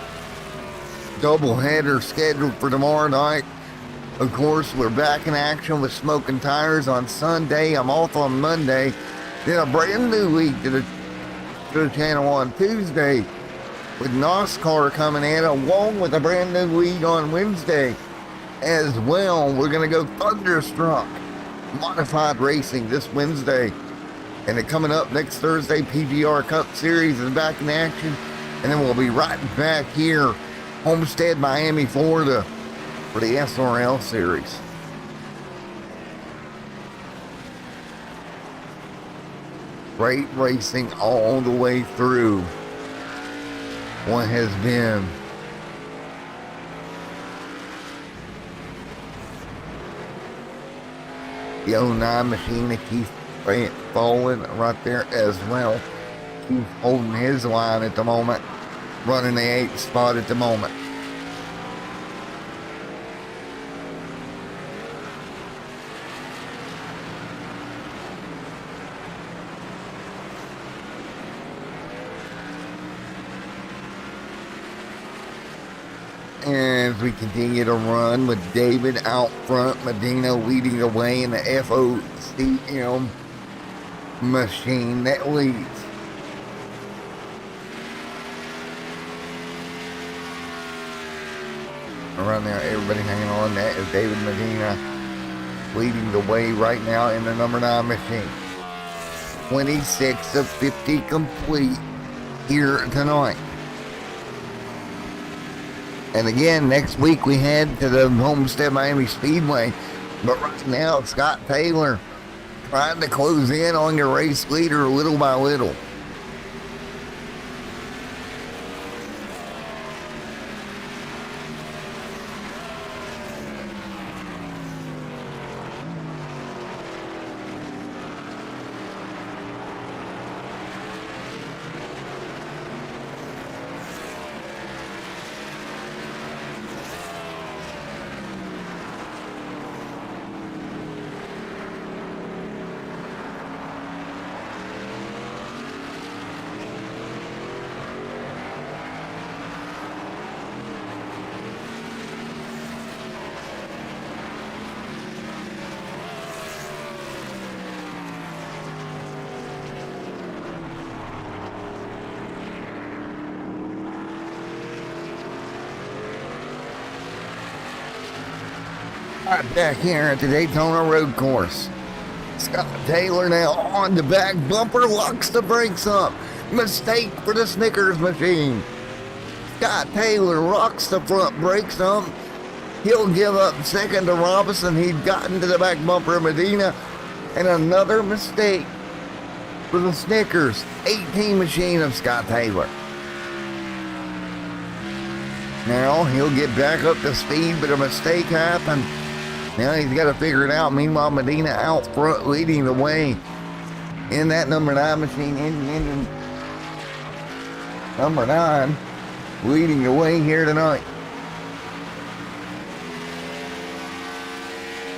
Doubleheader scheduled for tomorrow night. Of course, we're back in action with Smoking Tires on Sunday. I'm off on Monday. Then a brand new week to the channel on Tuesday with NASCAR coming in along with a brand new week on Wednesday as well. We're going to go Thunderstruck Modified Racing this Wednesday. And then coming up next Thursday, PGR Cup Series is back in action. And then we'll be right back here, Homestead, Miami, Florida, for the SRL series. Great racing all the way through what has been the 09 machine that keeps falling right there as well. Keeps holding his line at the moment, running the 8th spot at the moment. As we continue to run with David out front, Medina leading the way in the FOCM machine that leads. Around there, everybody hanging on. That is David Medina leading the way right now in the number 9 machine. 26 of 50 complete here tonight. And again, next week we head to the Homestead Miami Speedway. But right now, Scott Taylor trying to close in on your race leader little by little. Right back here at the Daytona road course. Scott Taylor now on the back bumper, locks the brakes up. Mistake for the Snickers machine. Scott Taylor rocks the front brakes up. He'll give up second to Robinson. He'd gotten to the back bumper of Medina. And another mistake for the Snickers 18 machine of Scott Taylor. Now he'll get back up to speed, but a mistake happened. Now he's got to figure it out. Meanwhile, Medina out front leading the way in that number 9 machine. Engine number 9 leading the way here tonight.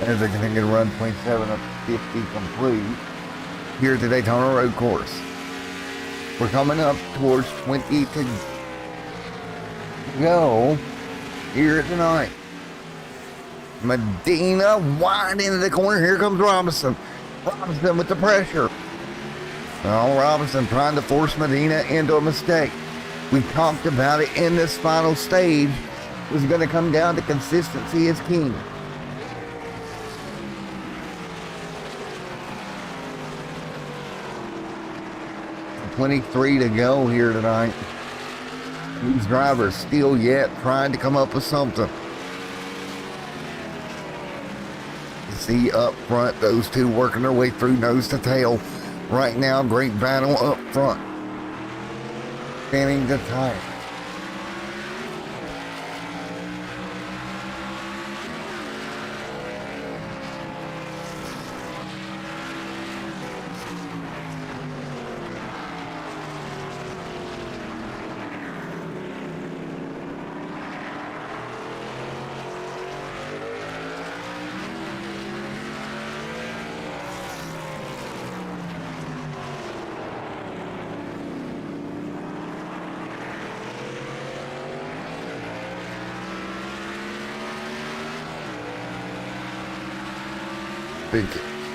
As they continue to run 27 of 50 complete here at the Daytona road course. We're coming up towards 20 to go here tonight. Medina wide into the corner. Here comes Robinson. Robinson with the pressure. Oh, Robinson trying to force Medina into a mistake. We talked about it in this final stage. It was going to come down to consistency is king. .23 to go here tonight. These drivers still yet trying to come up with something. You see up front, those two working their way through nose to tail. Right now, great battle up front. Standing the time.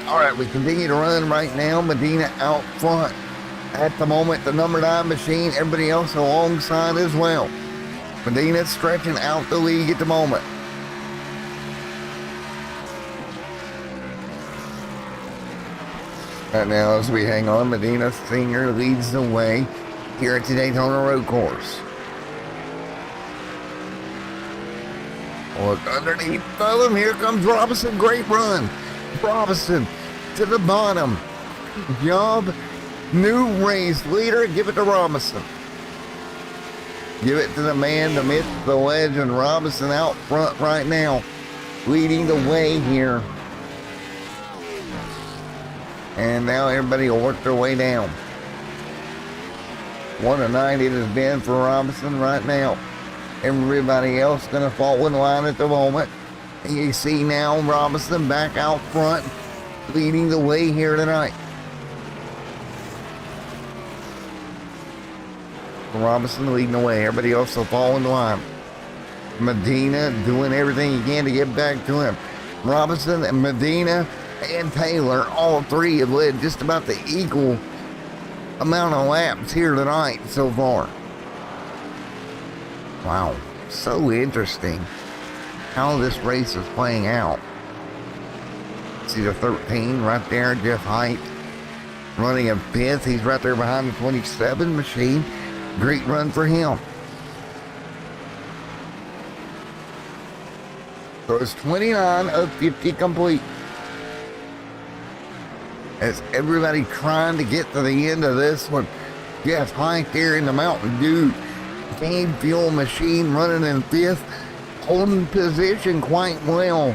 All right, we continue to run right now. Medina out front. At the moment, the number 9 machine, everybody else alongside as well. Medina stretching out the lead at the moment. Right now, as we hang on, Medina Senior leads the way here at the Daytona road course. Look underneath of him. Here comes Robinson. Great run. Robinson to the bottom. Job. New race leader. Give it to Robinson. Give it to the man, the myth, the legend. Robinson out front right now. Leading the way here. And now everybody will work their way down. 1-9 it has been for Robinson right now. Everybody else going to fall in line at the moment. And you see now Robinson back out front, leading the way here tonight. Robinson leading the way. Everybody else will fall in line. Medina doing everything he can to get back to him. Robinson and Medina and Taylor, all three have led just about the equal amount of laps here tonight so far. Wow, so interesting how this race is playing out. See the 13 right there, Jeff Height running in 5th. He's right there behind the 27 machine. Great run for him. So it's 29 of 50 complete. As everybody trying to get to the end of this one. Jeff Height there in the Mountain Dew Game Fuel machine running in 5th. Holding position quite well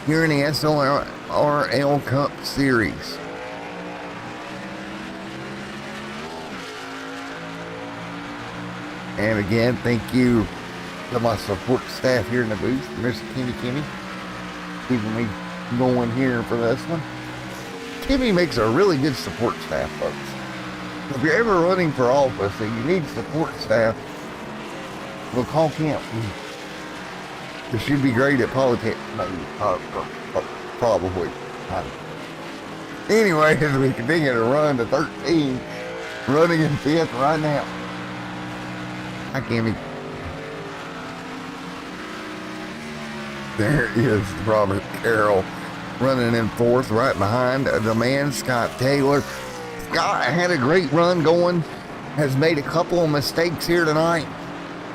here in the SRL Cup Series. And again, thank you to my support staff here in the booth, Mr. Kimmy, keeping me going here for this one. Kimmy makes a really good support staff, folks. If you're ever running for office and you need support staff, well, call Kim. She'd be great at politics, maybe, probably. Anyway, as we continue to run to 13, running in 5th right now. Hi, Kimmy. There is Robert Carroll running in 4th right behind the man, Scott Taylor. Scott had a great run going, has made a couple of mistakes here tonight.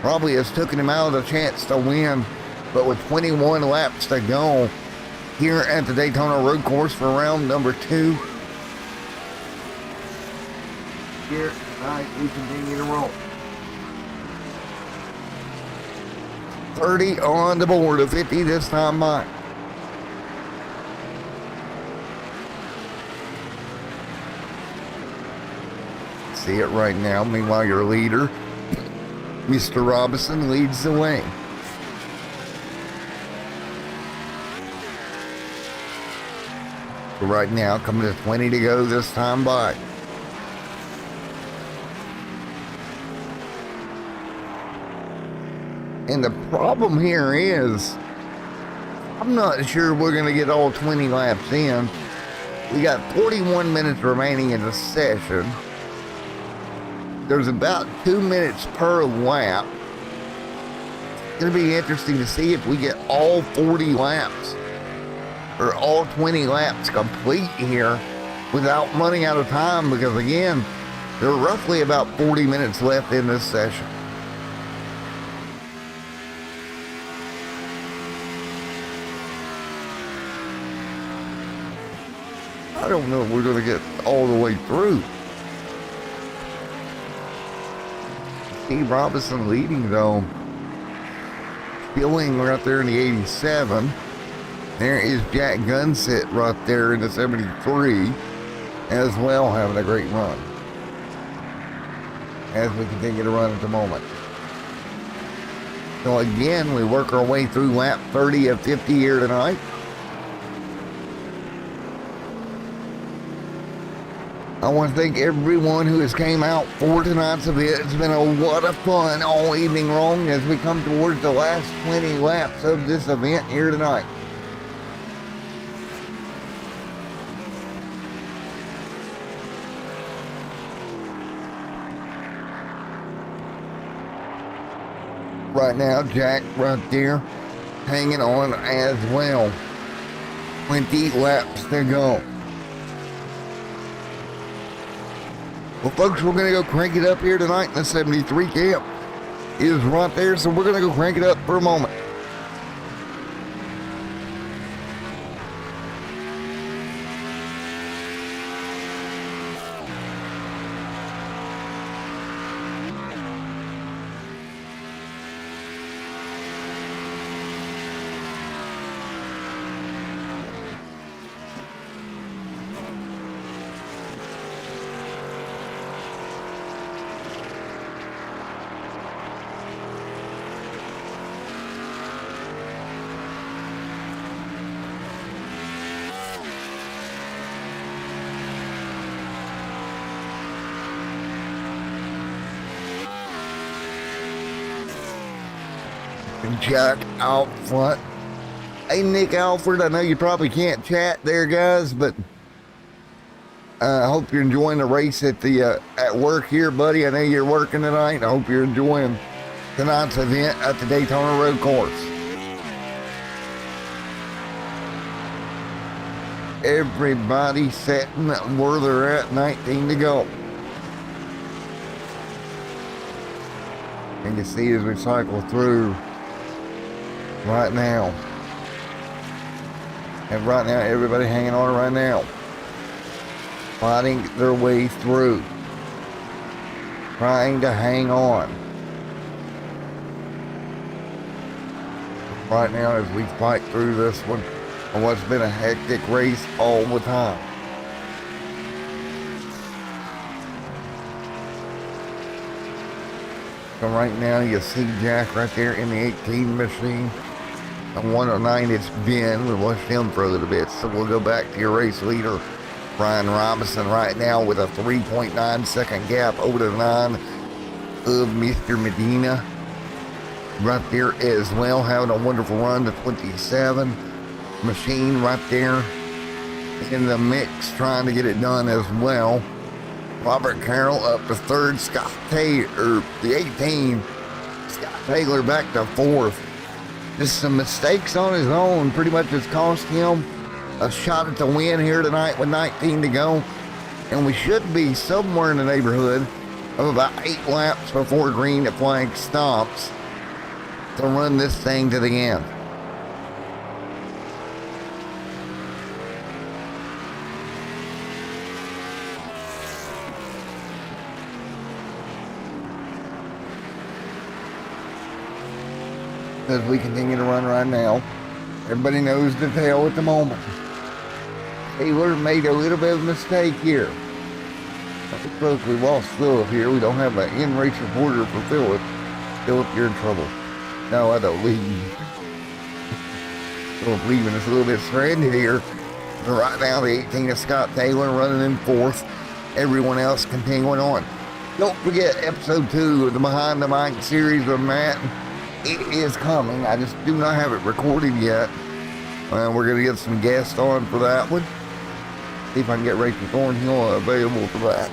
Probably has taken him out of the chance to win, but with 21 laps to go here at the Daytona Road Course for round number 2. Here tonight we continue to roll. 30 on the board, of 50 this time by. See it right now. Meanwhile, your leader, Mr. Robinson, leads the way. So right now, coming to 20 to go this time by. And the problem here is, I'm not sure we're going to get all 20 laps in. We got 41 minutes remaining in the session. There's about 2 minutes per lap. It's going to be interesting to see if we get all 40 laps or all 20 laps complete here without running out of time, because again, there are roughly about 40 minutes left in this session. I don't know if we're going to get all the way through. Steve Robinson leading though. Skilling right there in the 87. There is Jack Gunsit right there in the 73 as well, having a great run as we continue to run at the moment. So again, we work our way through lap 30 of 50 here tonight. I want to thank everyone who has came out for tonight's event. It's been a lot of fun all evening long as we come towards the last 20 laps of this event here tonight. Right now, Jack right there hanging on as well. 20 laps to go. Well, folks, we're going to go crank it up here tonight in the 73 camp. It is right there, so we're going to go crank it up for a moment. and Jack out front. Hey, Nick Alford, I know you probably can't chat there, guys, but I hope you're enjoying the race at the at work here, buddy. I know you're working tonight. I hope you're enjoying tonight's event at the Daytona Road Course. Everybody setting where they're at, 19 to go. And you see as we cycle through right now. And right now, everybody hanging on right now. Fighting their way through. Trying to hang on. Right now, as we fight through this one, on what's been a hectic race all the time. So right now, you see Jack right there in the 18 machine. On 109, it's Ben. We watched him for a little bit. So we'll go back to your race leader, Brian Robinson, right now with a 3.9 second gap over the 9 of Mr. Medina. Right there as well, having a wonderful run to 27. Machine right there in the mix, trying to get it done as well. Robert Carroll up to 3rd. Scott Taylor, the 18. Scott Taylor back to 4th. Just some mistakes on his own pretty much has cost him a shot at the win here tonight with 19 to go. And we should be somewhere in the neighborhood of about 8 laps before green flag stops to run this thing to the end. As we continue to run right now, everybody knows the tale at the moment. Taylor made a little bit of a mistake here. Suppose we lost Phillip here. We don't have an in-race reporter for Phillip. Phillip, you're in trouble. No, I don't leave. Phillip leaving us a little bit stranded here. But right now, the 18 of Scott Taylor running in 4th. Everyone else continuing on. Don't forget episode 2 of the Behind the Mic series with Matt. It is coming. I just do not have it recorded yet. We're going to get some guests on for that one. See if I can get Rachel Thornhill available for that.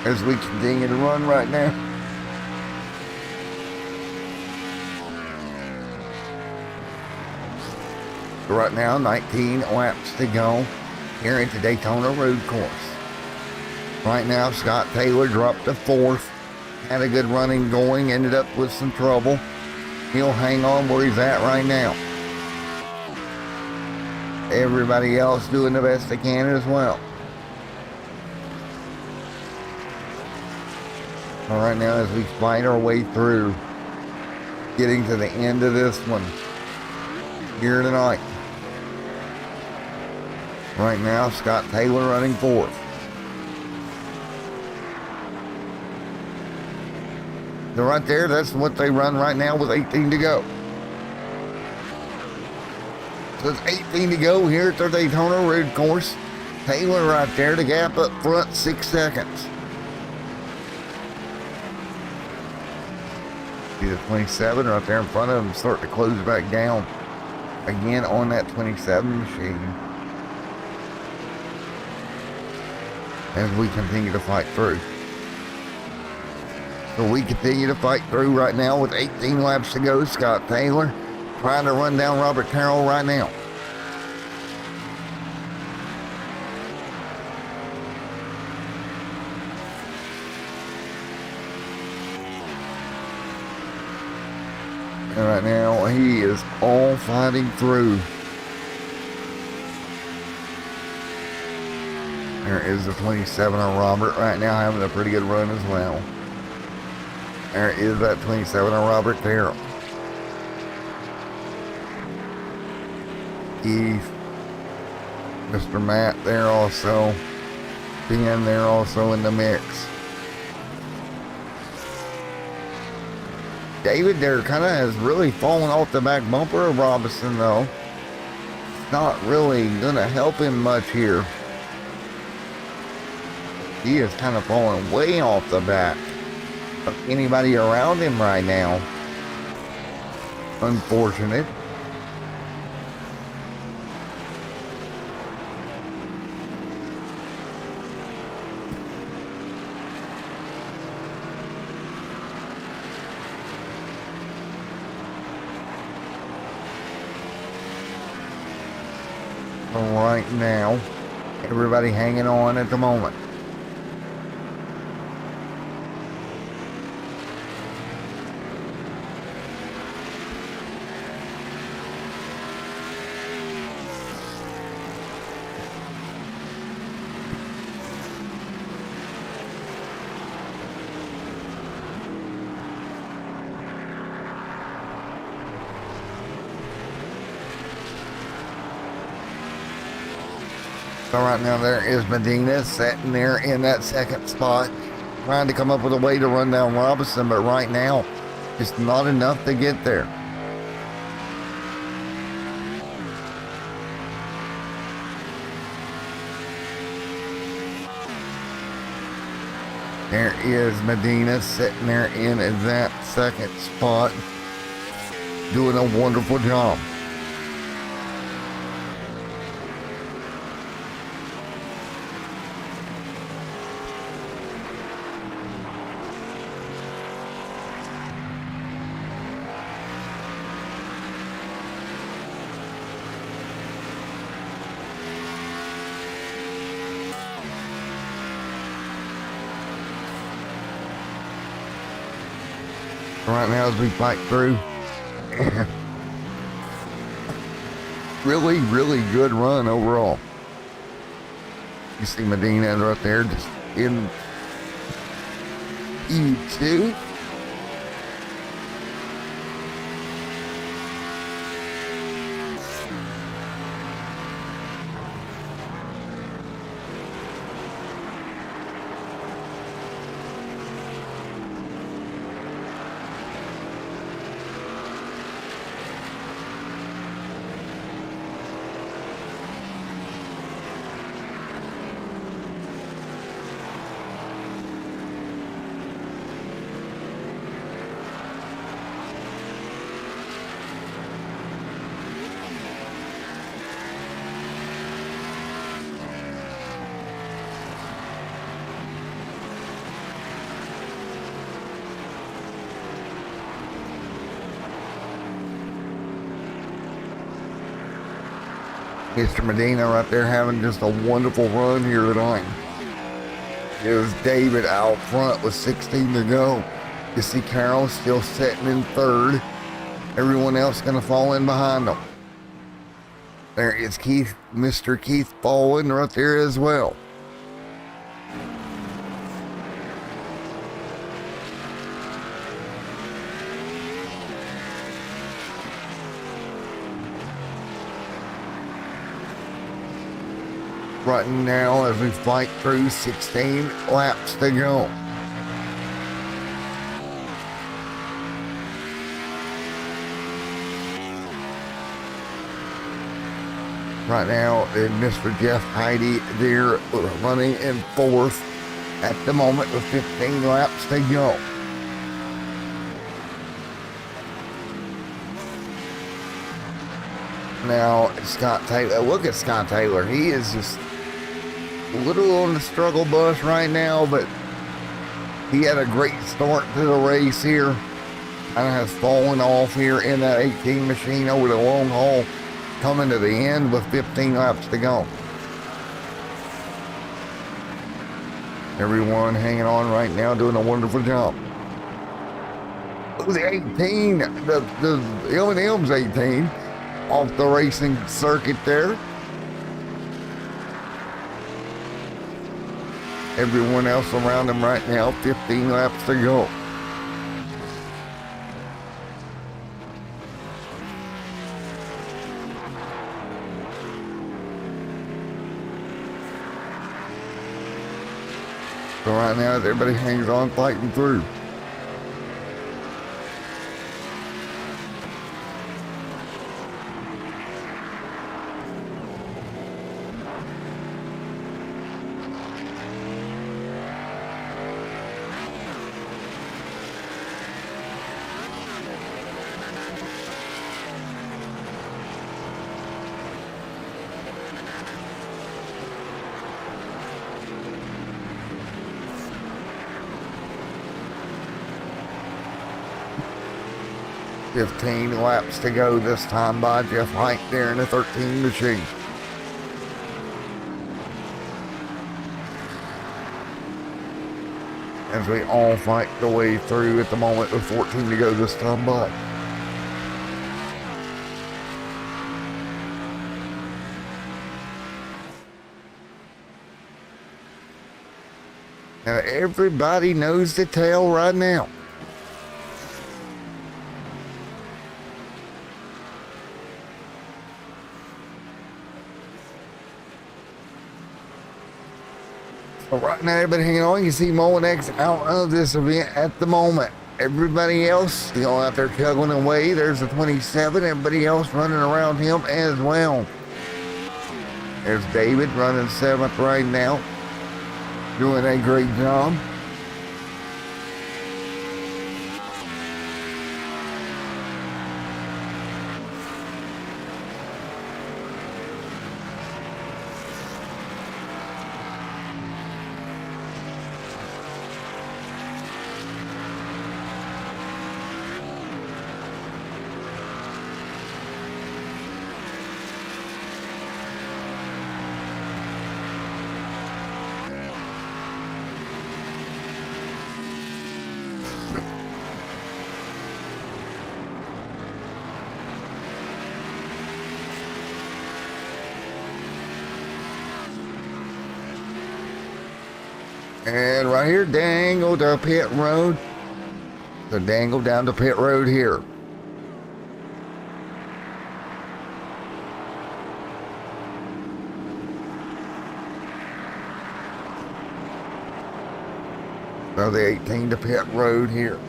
As we continue to run right now. Right now, 19 laps to go here at the Daytona Road Course. Right now, Scott Taylor dropped to 4th. Had a good running going, ended up with some trouble. He'll hang on where he's at right now. Everybody else doing the best they can as well. All right, now as we fight our way through, getting to the end of this one here tonight. Right now, Scott Taylor running 4th. So right there, that's what they run right now with 18 to go. So it's 18 to go here at the Daytona Road Course. Taylor right there, the gap up front, 6 seconds. See the 27 right there in front of him starting to close back down again on that 27 machine. As we continue to fight through. So we continue to fight through right now with 18 laps to go. Scott Taylor trying to run down Robert Carroll right now. And right now he is all fighting through. There is the 27 on Robert right now having a pretty good run as well. There is that 27 on Robert Carroll. Keith, Mr. Matt there also. Ben there also in the mix. David there kind of has really fallen off the back bumper of Robinson though. Not really going to help him much here. He is kind of falling way off the back. of anybody around him right now. Unfortunate. Right now, everybody hanging on at the moment. So right now there is Medina sitting there in that second spot, trying to come up with a way to run down Robinson, but right now it's not enough to get there. There is Medina sitting there in that second spot, doing a wonderful job. Right now as we fight through. Really good run overall. You see Medina right there just in E2. Mr. Medina right there having just a wonderful run here tonight. It was David out front with 16 to go. You see Carroll still sitting in third. Everyone else going to fall in behind them. There is Keith, Mr. Keith Baldwin right there as well. Right now as we fight through 16 laps to go. Right now, Mr. Jeff Heidi there running in fourth at the moment with 15 laps to go. Now, Scott Taylor, look at Scott Taylor. He is just a little on the struggle bus right now, but he had a great start to the race here. Kind of has fallen off here in that 18 machine over the long haul, coming to the end with 15 laps to go. Everyone hanging on right now, doing a wonderful job. The 18, the M&M's 18 off the racing circuit there. Everyone else around him right now, 15 laps to go. So right now, everybody hangs on, fighting through. 15 laps to go this time by Jeff Hike there in the 13 machine. As we all fight the way through at the moment with 14 to go this time by. Now everybody knows the tale right now. So right now everybody hanging on. You see Molinex out of this event at the moment. Everybody else still out there chugging away. There's the 27. Everybody else running around him as well. There's David running 7th right now. Doing a great job. And right here, dangle to pit road. So dangle down to pit road here. So the 18 to pit road here.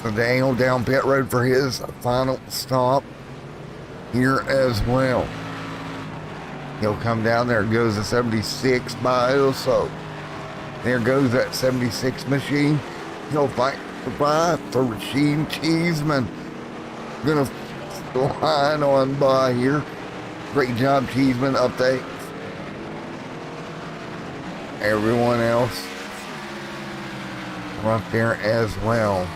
So Daniel down pit road for his final stop here as well. He'll come down there. Goes the 76 by Unoh. There goes that 76 machine. He'll fight by for Rasheem Cheeseman. Gonna line on by here. Great job, Cheeseman. Update. Everyone else right there as well.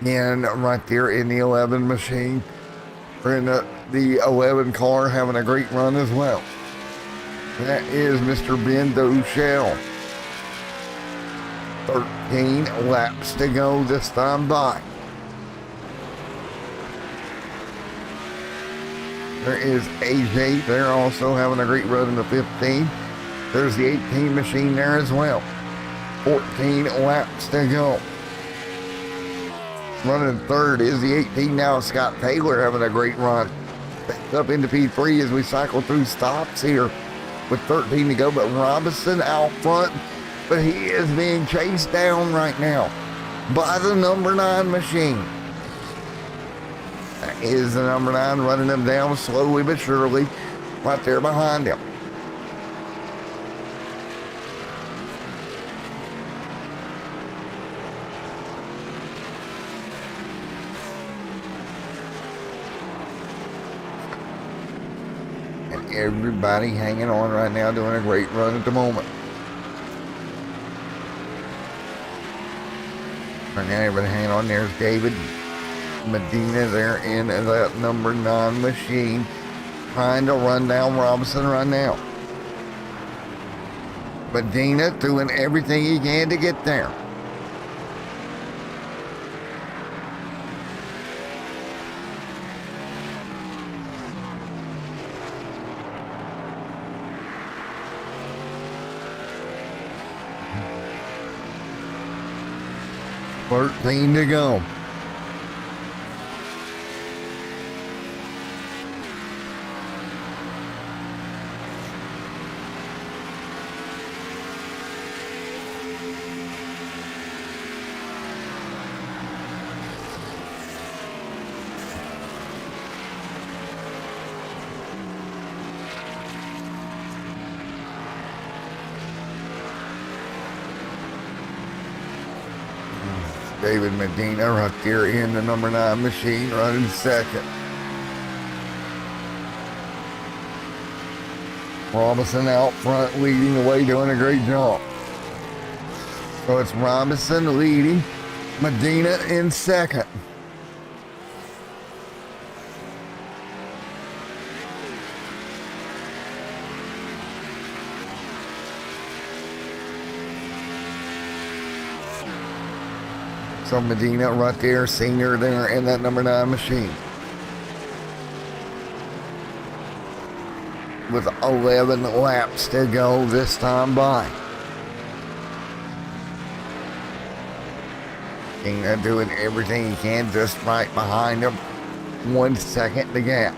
And right there in the 11 machine, or in the 11 car, having a great run as well. That is Mr. Ben Doshell. 13 laps to go this time by. There is AJ there also having a great run in the 15. There's the 18 machine there as well. 14 laps to go. Running third is the 18 now, Scott Taylor having a great run. Back up into P3 as we cycle through stops here with 13 to go, but Robinson out front, but he is being chased down right now by the number 9 machine. That is the number 9 running him down slowly but surely right there behind him. Everybody hanging on right now, doing a great run at the moment. Right now, everybody hanging on. There's David Medina there in that number 9 machine, trying to run down Robinson right now. Medina doing everything he can to get there. Thirteen to go. David Medina right there in the number 9 machine, running second. Robinson out front, leading the way, doing a great job. So it's Robinson leading, Medina in second. So Medina right there, senior there in that number 9 machine. With 11 laps to go this time by. Medina doing everything he can, just right behind him. 1 second to gap.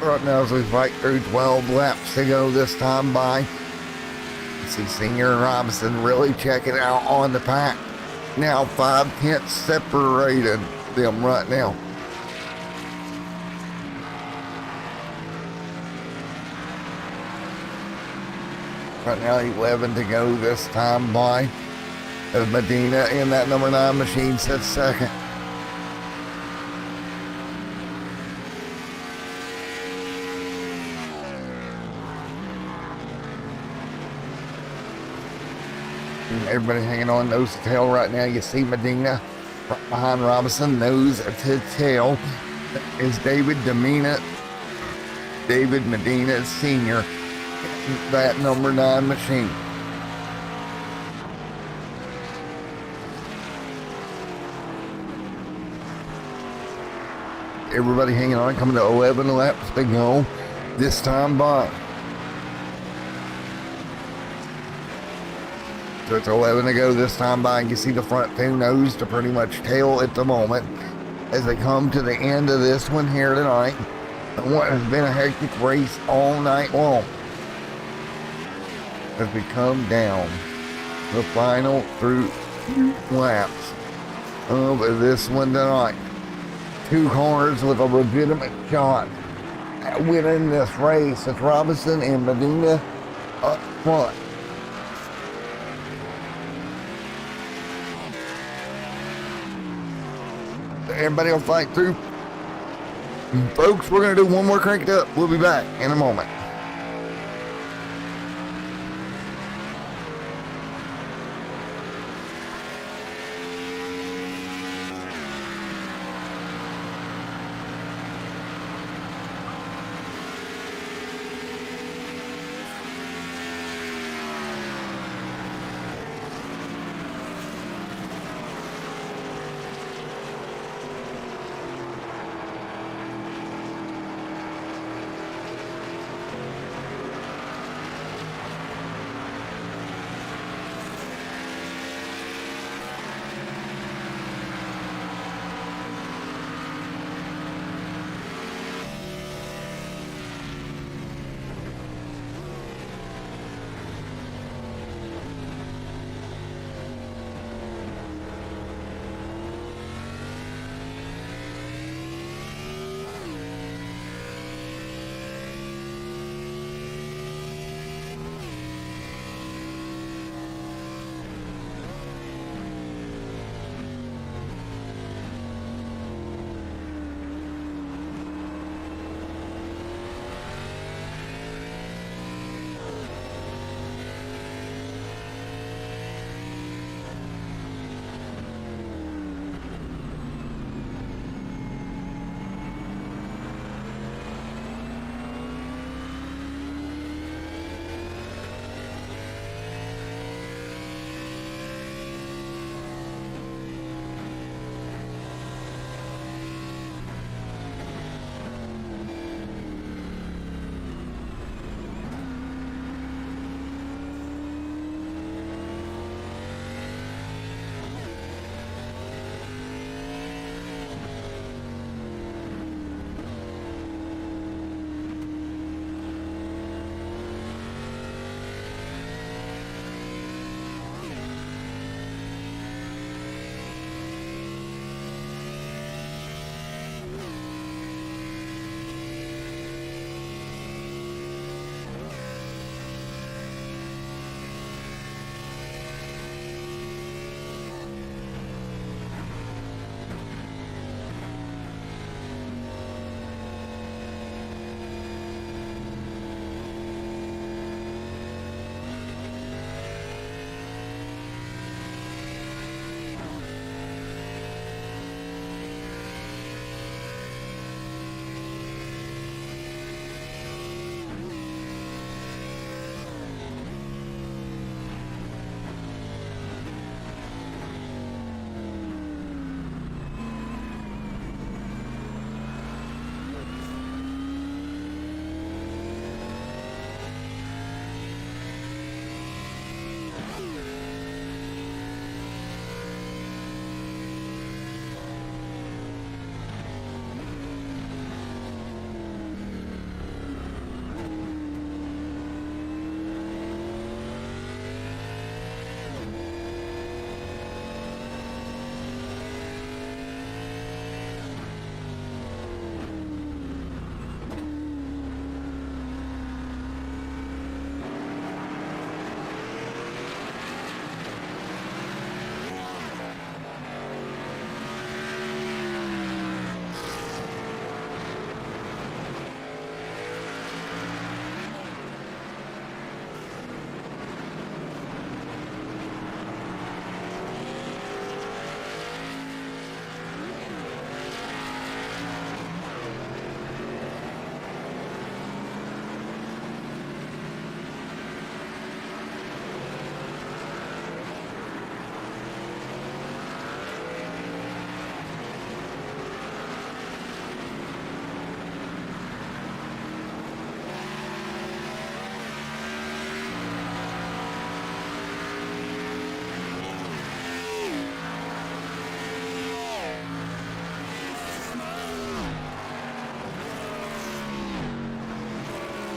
Right now as we fight through 12 laps to go this time by. You see Senior and Robinson really checking out on the pack. Now 5/10 separated them right now. Right now 11 to go this time by. As Medina in that number 9 machine sits second. Everybody hanging on nose to tail right now. You see Medina right behind Robinson, nose to tail. Is David Medina Sr. That number 9 machine. Everybody hanging on, coming to 11 laps to go this time by. So it's 11 to go this time by, and you see the front two nose to pretty much tail at the moment as they come to the end of this one here tonight. What has been a hectic race all night long. As we come down the final 3 laps of this one tonight. 2 cars with a legitimate shot at winning this race. It's Robinson and Medina up front. Everybody will fight through. Folks, we're going to do one more crank it up. We'll be back in a moment.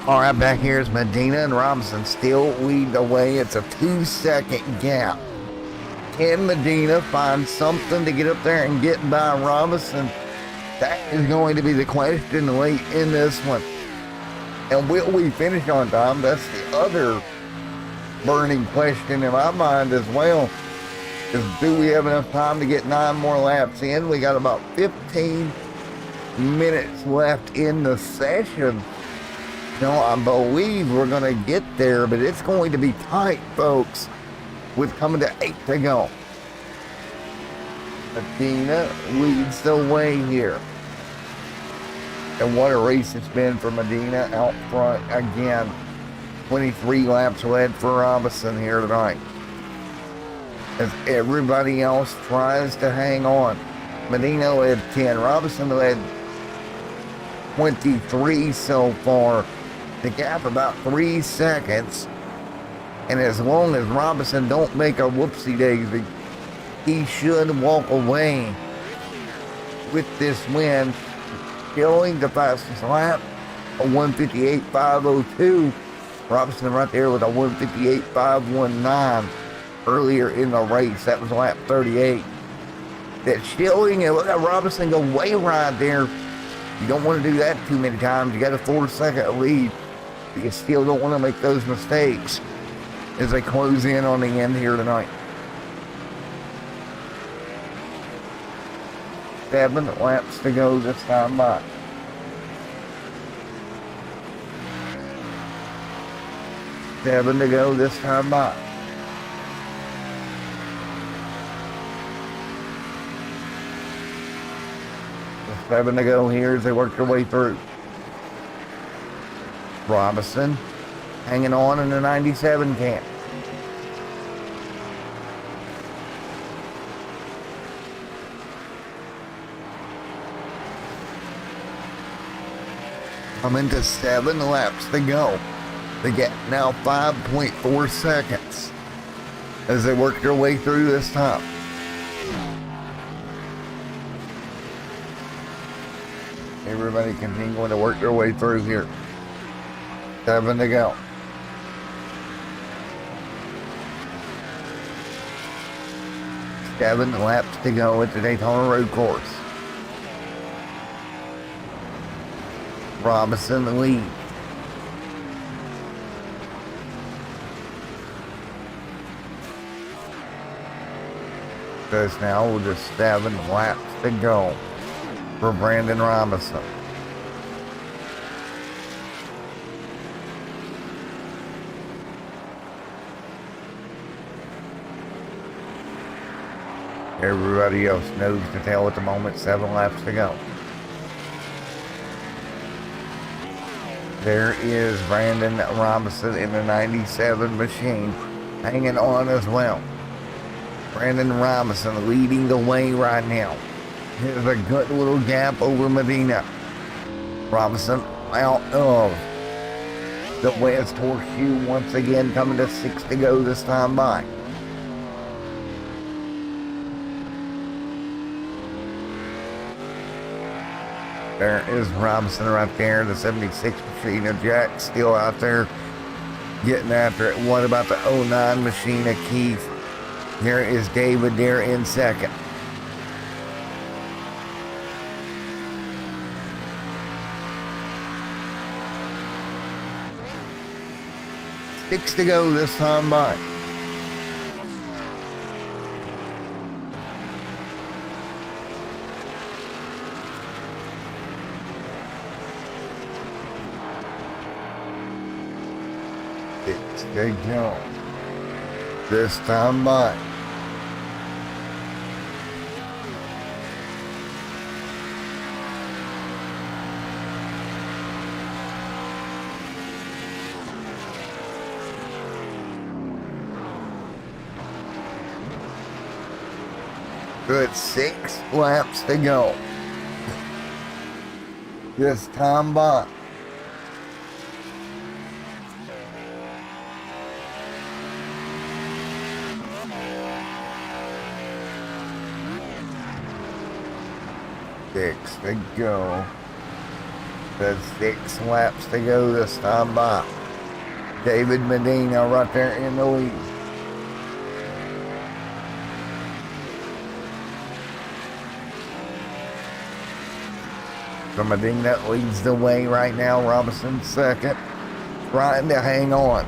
All right, back here is Medina and Robinson still lead the way. It's a 2-second gap. Can Medina find something to get up there and get by Robinson? That is going to be the question late in this one. And will we finish on time? That's the other burning question in my mind as well. Is do we have enough time to get 9 more laps in? We got about 15 minutes left in the session. I believe we're going to get there, but it's going to be tight, folks, with coming to 8 to go. Medina leads the way here. And what a race it's been for Medina out front again. 23 laps led for Robinson here tonight. As everybody else tries to hang on. Medina led 10. Robinson led 23 so far. The gap about 3 seconds. And as long as Robinson don't make a whoopsie daisy, he should walk away with this win. Killing the fastest lap, a 158.502. Robinson right there with a 158.519 earlier in the race. That was lap 38. That Schilling, and look at Robinson go way right there. You don't want to do that too many times. You got a 4-second lead. You still don't want to make those mistakes as they close in on the end here tonight. 7 laps to go this time by. Seven to go this time by. With 7 to go here as they work their way through. Robinson hanging on in the 97 camp. Coming to 7 laps to go. They get now 5.4 seconds as they work their way through this time. Everybody continuing to work their way through here. 7 to go. Seven laps to go at the Daytona road course. Robinson the lead. There's now just 7 laps to go for Brandon Robinson. Everybody else knows the tail at the moment. 7 laps to go. There is Brandon Robinson in the 97 machine hanging on as well. Brandon Robinson leading the way right now. Here's a good little gap over Medina. Robinson out of the West Horseshoe once again, coming to 6 to go this time by. There is Robinson right there, the 76 machine of Jack still out there getting after it. What about the 09 machine of Keith? There is David there in second. Six to go this time by. They go. This time by. Good 6 laps to go. This time by. Six to go. There's 6 laps to go this time by. David Medina right there in the lead. So Medina leads the way right now. Robinson second, trying to hang on.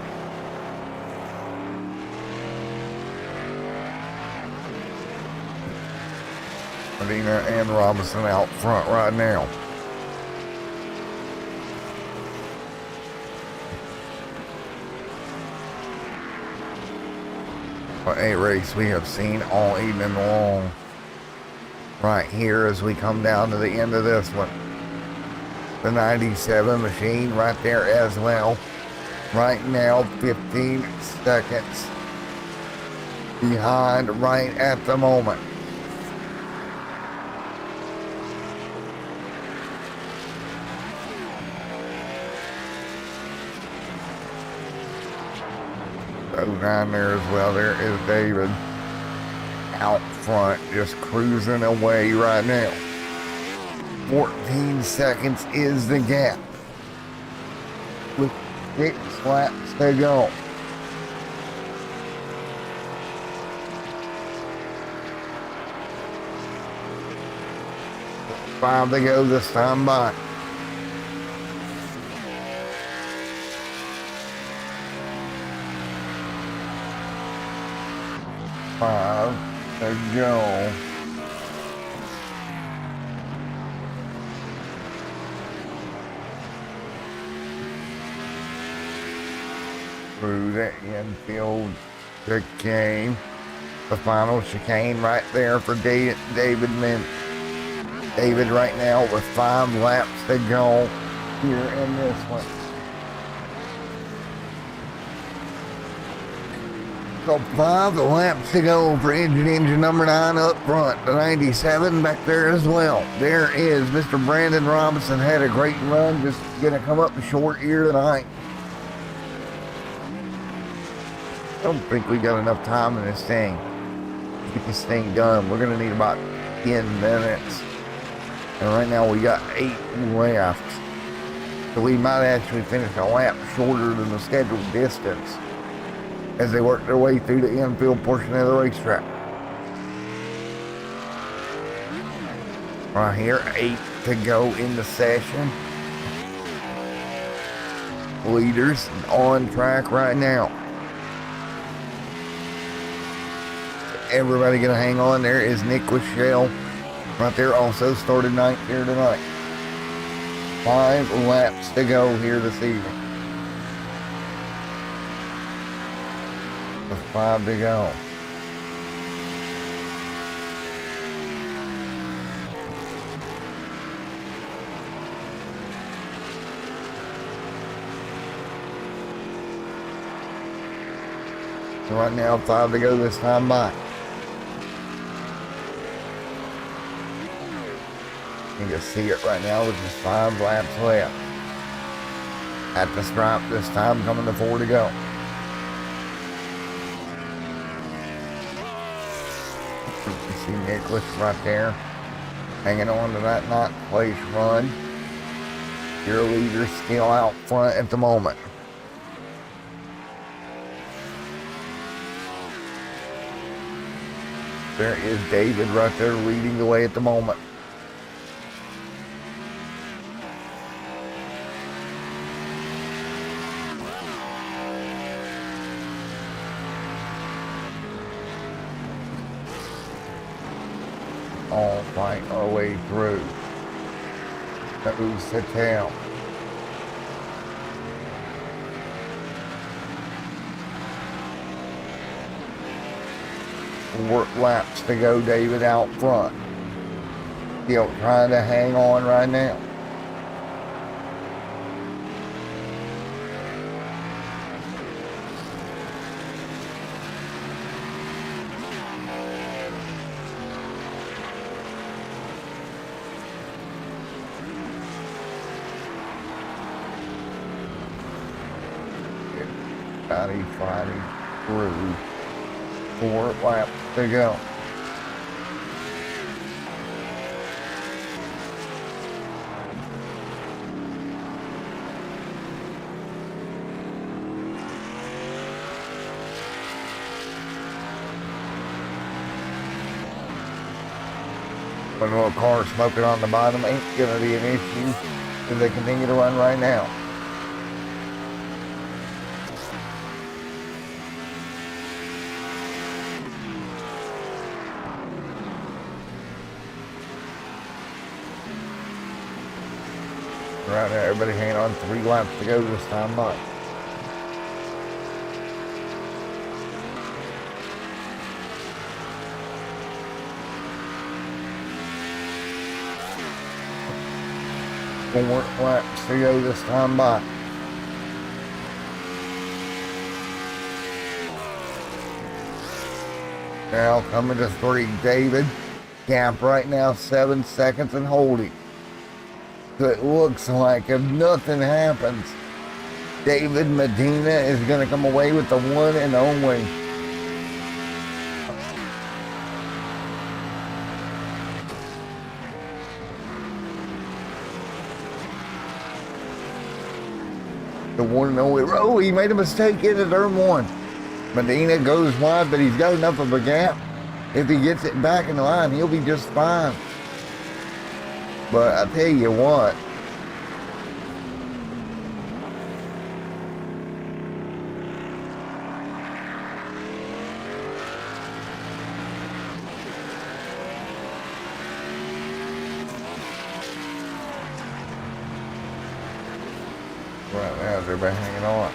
Medina and Robinson out front right now. What a race we have seen all evening long. Right here as we come down to the end of this one. The 97 machine right there as well. Right now, 15 seconds behind right at the moment. So down there as well, there is David out front, just cruising away right now. 14 seconds is the gap with 6 laps to go. Five to go this time by. Five to go. Through the infield chicane. The final chicane right there for David Mint. David right now with 5 laps to go here in this one. So 5 laps to go for engine number 9 up front. The 97 back there as well. There is Mr. Brandon Robinson. Had a great run. Just going to come up short here tonight. I don't think we got enough time in this thing to get this thing done. We're going to need about 10 minutes. And right now we got 8 left. So we might actually finish a lap shorter than the scheduled distance as they work their way through the infield portion of the racetrack. Right here, 8 to go in the session. Leaders on track right now. Everybody gonna hang on. There is Nick Wichelle right there, also started 9th here tonight. 5 laps to go here this evening. With 5 to go. So right now, 5 to go this time by. You can see it right now with just 5 laps left. At the stripe this time, coming to 4 to go. You see Nicholas right there, hanging on to that 9th place run. Your leader still out front at the moment. There is David right there leading the way at the moment. All fight our way through. Nose to tail. Four laps to go, David out front. Still trying to hang on right now. Fighting through. 4 laps to go. One little car smoking on the bottom ain't gonna be an issue if they continue to run right now. Right now, everybody hanging on 3 laps to go this time, Mike. Four laps to go this time by. Now coming to 3, David. Gap right now 7 seconds and holding. So it looks like if nothing happens, David Medina is going to come away with the one and only. The one and only. Oh, he made a mistake into turn 1. Medina goes wide, but he's got enough of a gap. If he gets it back in line, he'll be just fine. But I tell you what, right now everybody hanging on.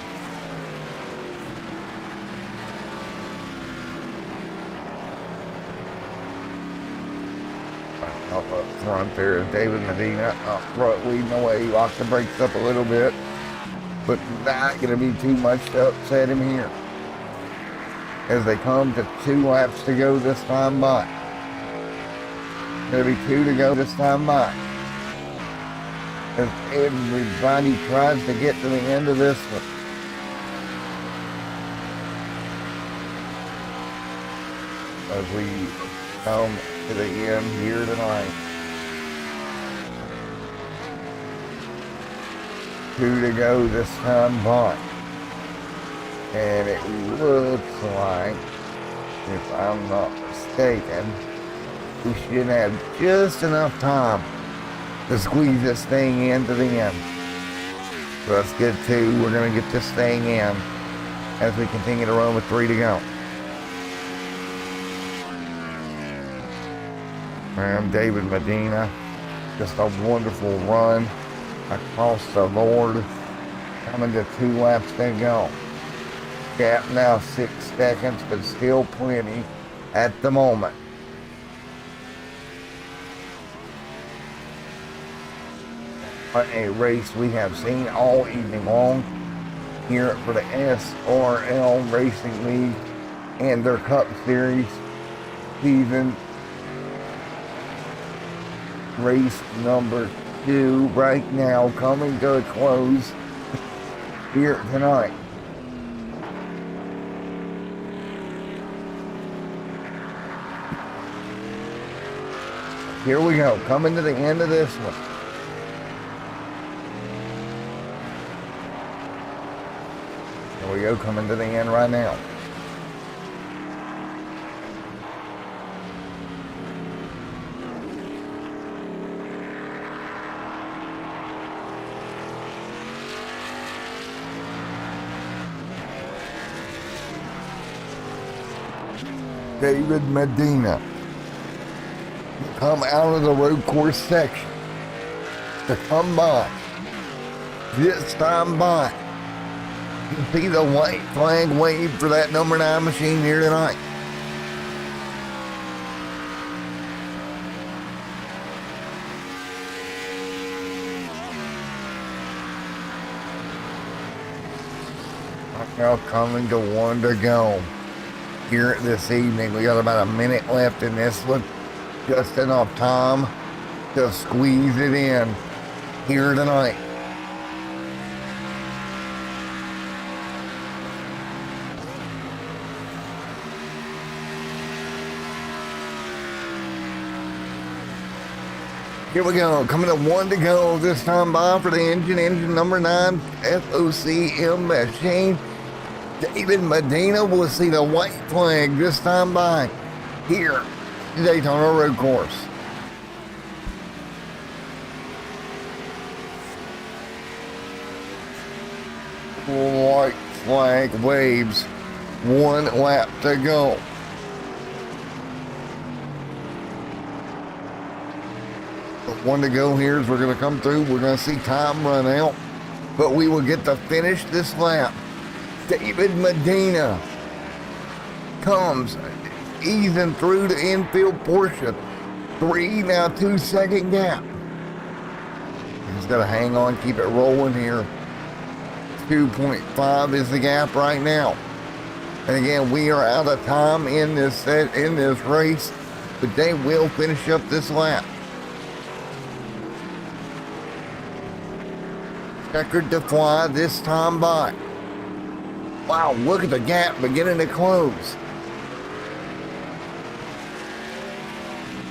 Up front there is David Medina. Up front leading the way. He locked the brakes up a little bit, but not going to be too much to upset him here. As they come to 2 laps to go this time by. There'll be 2 to go this time by. As everybody tries to get to the end of this one. As we come to the end here tonight. 2 to go this time by. And it looks like, if I'm not mistaken, we should have just enough time to squeeze this thing into the end. So that's good too. We're going to get this thing in as we continue to run with 3 to go. And David Medina, just a wonderful run across the board. Coming to 2 laps to go. Gap now 6 seconds, but still plenty at the moment. What a race we have seen all evening long here for the SRL Racing League and their Cup Series season. Race number 2 right now coming to a close here tonight. Here we go, coming to the end of this one. Here we go, coming to the end right now. David Medina come out of the road course section to come by. This time by, you see the white flag wave for that number 9 machine here tonight. Now coming to 1 to go. Here this evening, we got about a minute left in this one. Just enough time to squeeze it in here tonight. Here we go, coming to 1 to go this time by for the engine number 9 FOCM machine. David Medina will see the white flag this time by here, Daytona road course. White flag waves. 1 lap to go. But 1 to go here as we're going to come through. We're going to see time run out, but we will get to finish this lap. David Medina comes easing through the infield portion. 3 now, 2-second gap. He's got to hang on, keep it rolling here. 2.5 is the gap right now. And again, we are out of time in this race, but they will finish up this lap. Checkered to fly this time by. Wow, look at the gap beginning to close.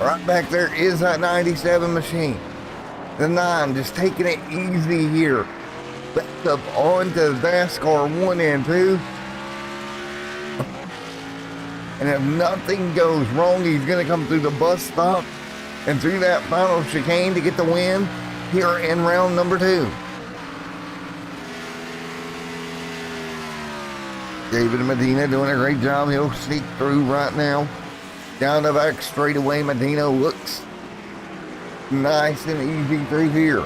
Right back there is that 97 machine. The 9 just taking it easy here. Back up onto NASCAR 1 and 2. And if nothing goes wrong, he's going to come through the bus stop and through that final chicane to get the win here in round number 2. David Medina doing a great job. He'll sneak through right now. Down the back straightaway, Medina looks nice and easy through here.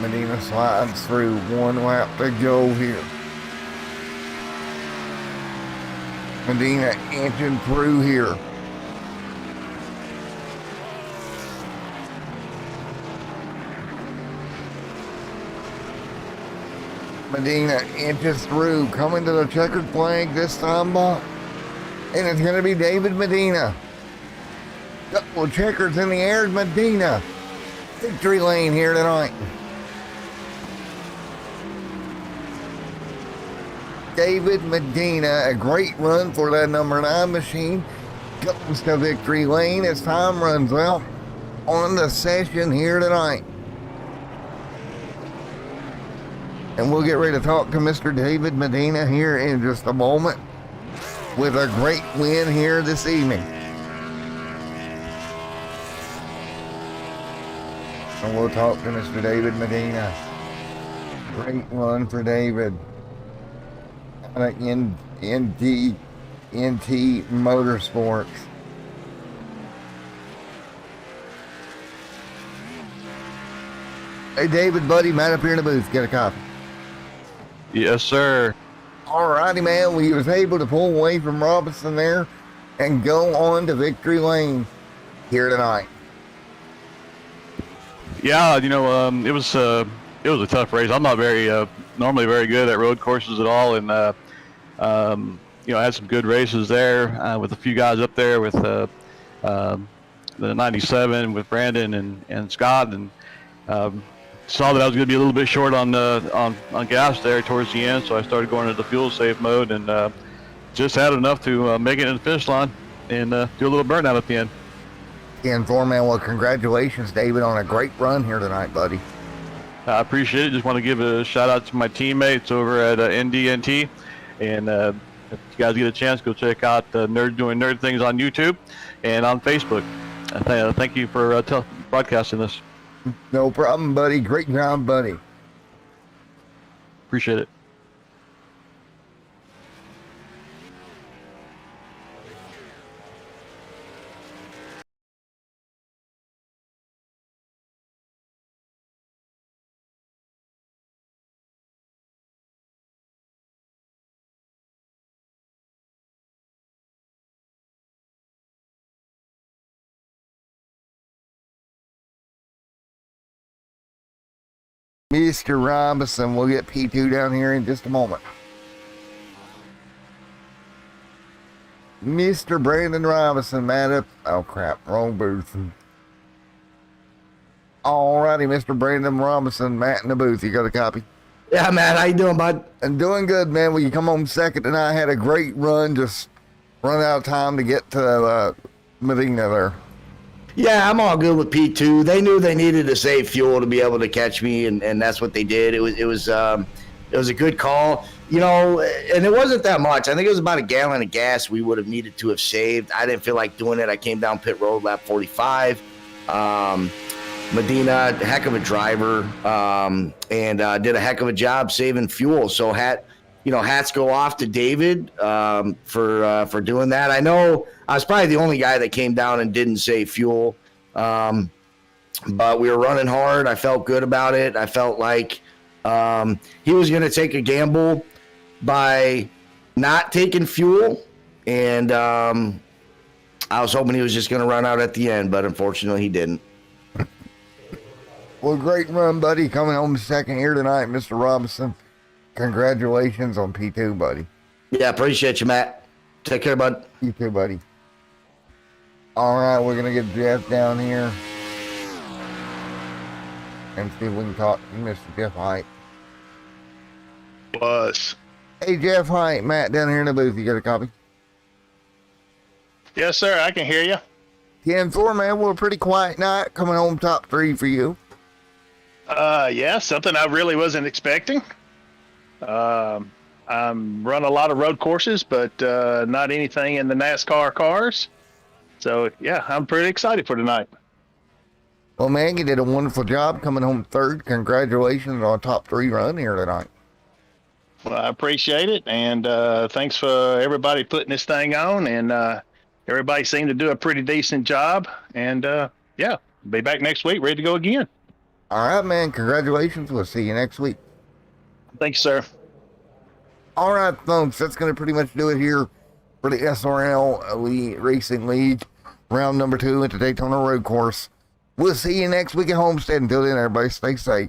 Medina slides through. 1 lap to go here. Medina inching through here. Medina inches through, coming to the checkered flag this time by. And it's going to be David Medina. Couple of checkers in the air, Medina. Victory lane here tonight. David Medina, a great run for that number 9 machine. Goes to victory lane as time runs out on the session here tonight. And we'll get ready to talk to Mr. David Medina here in just a moment with a great win here this evening. And we'll talk to Mr. David Medina. Great run for David. NT Motorsports. Hey David, buddy, Matt up here in the booth. Get a copy. Yes, sir. All righty, man. We was able to pull away from Robinson there and go on to victory lane here tonight. Yeah, you know, it was a tough race. I'm not very normally very good at road courses at all, and you know, I had some good races there with a few guys up there with the 97 with Brandon and Scott, and saw that I was going to be a little bit short on gas there towards the end, so I started going into the fuel safe mode and just had enough to make it to the finish line and do a little burnout at the end. And Foreman, well, congratulations, David, on a great run here tonight, buddy. I appreciate it. Just want to give a shout out to my teammates over at NDNT, and if you guys get a chance, go check out Nerd Doing Nerd Things on YouTube and on Facebook. Thank you for broadcasting this. No problem, buddy. Great job, buddy. Appreciate it. Mr. Robinson, we'll get P2 down here in just a moment. Mr. Brandon Robinson, Matt up. Oh, crap. Wrong booth. Alrighty, Mr. Brandon Robinson, Matt in the booth. You got a copy? Yeah, Matt, how you doing, bud? I'm doing good, man. Well, you come home second tonight. Had a great run. Just run out of time to get to Medina there. Yeah, I'm all good with P2. They knew they needed to save fuel to be able to catch me, and that's what they did. It was a good call. you know, and it wasn't that much. I think it was about a gallon of gas we would have needed to have saved. I didn't feel like doing it. I came down pit road lap 45. Medina, heck of a driver, and did a heck of a job saving fuel. So hats go off to David for doing that. I know I was probably the only guy that came down and didn't save fuel, but we were running hard. I felt good about it. I felt like he was going to take a gamble by not taking fuel, and I was hoping he was just going to run out at the end, but unfortunately he didn't. Well, great run, buddy. Coming home second here tonight, Mr. Robinson. Congratulations on P2, buddy. Yeah, appreciate you, Matt. Take care, bud. You too, buddy. All right, we're going to get Jeff down here and see if we can talk to Mr. Jeff Height. Was. Hey, Jeff Height, Matt down here in the booth. You got a copy? Yes, sir. I can hear you. 10-4, man. Well, a pretty quiet night. Coming home top 3 for you. Yeah, something I really wasn't expecting. I'm run a lot of road courses, but not anything in the NASCAR cars. So, yeah, I'm pretty excited for tonight. Well, man, you did a wonderful job coming home third. Congratulations on a top 3 run here tonight. Well, I appreciate it, and thanks for everybody putting this thing on, and everybody seemed to do a pretty decent job, and yeah, be back next week, ready to go again. All right, man. Congratulations. We'll see you next week. Thanks, sir. All right, folks. That's going to pretty much do it here for the SRL Elite Racing League, round number 2 at the Daytona Road Course. We'll see you next week at Homestead. Until then, everybody stay safe.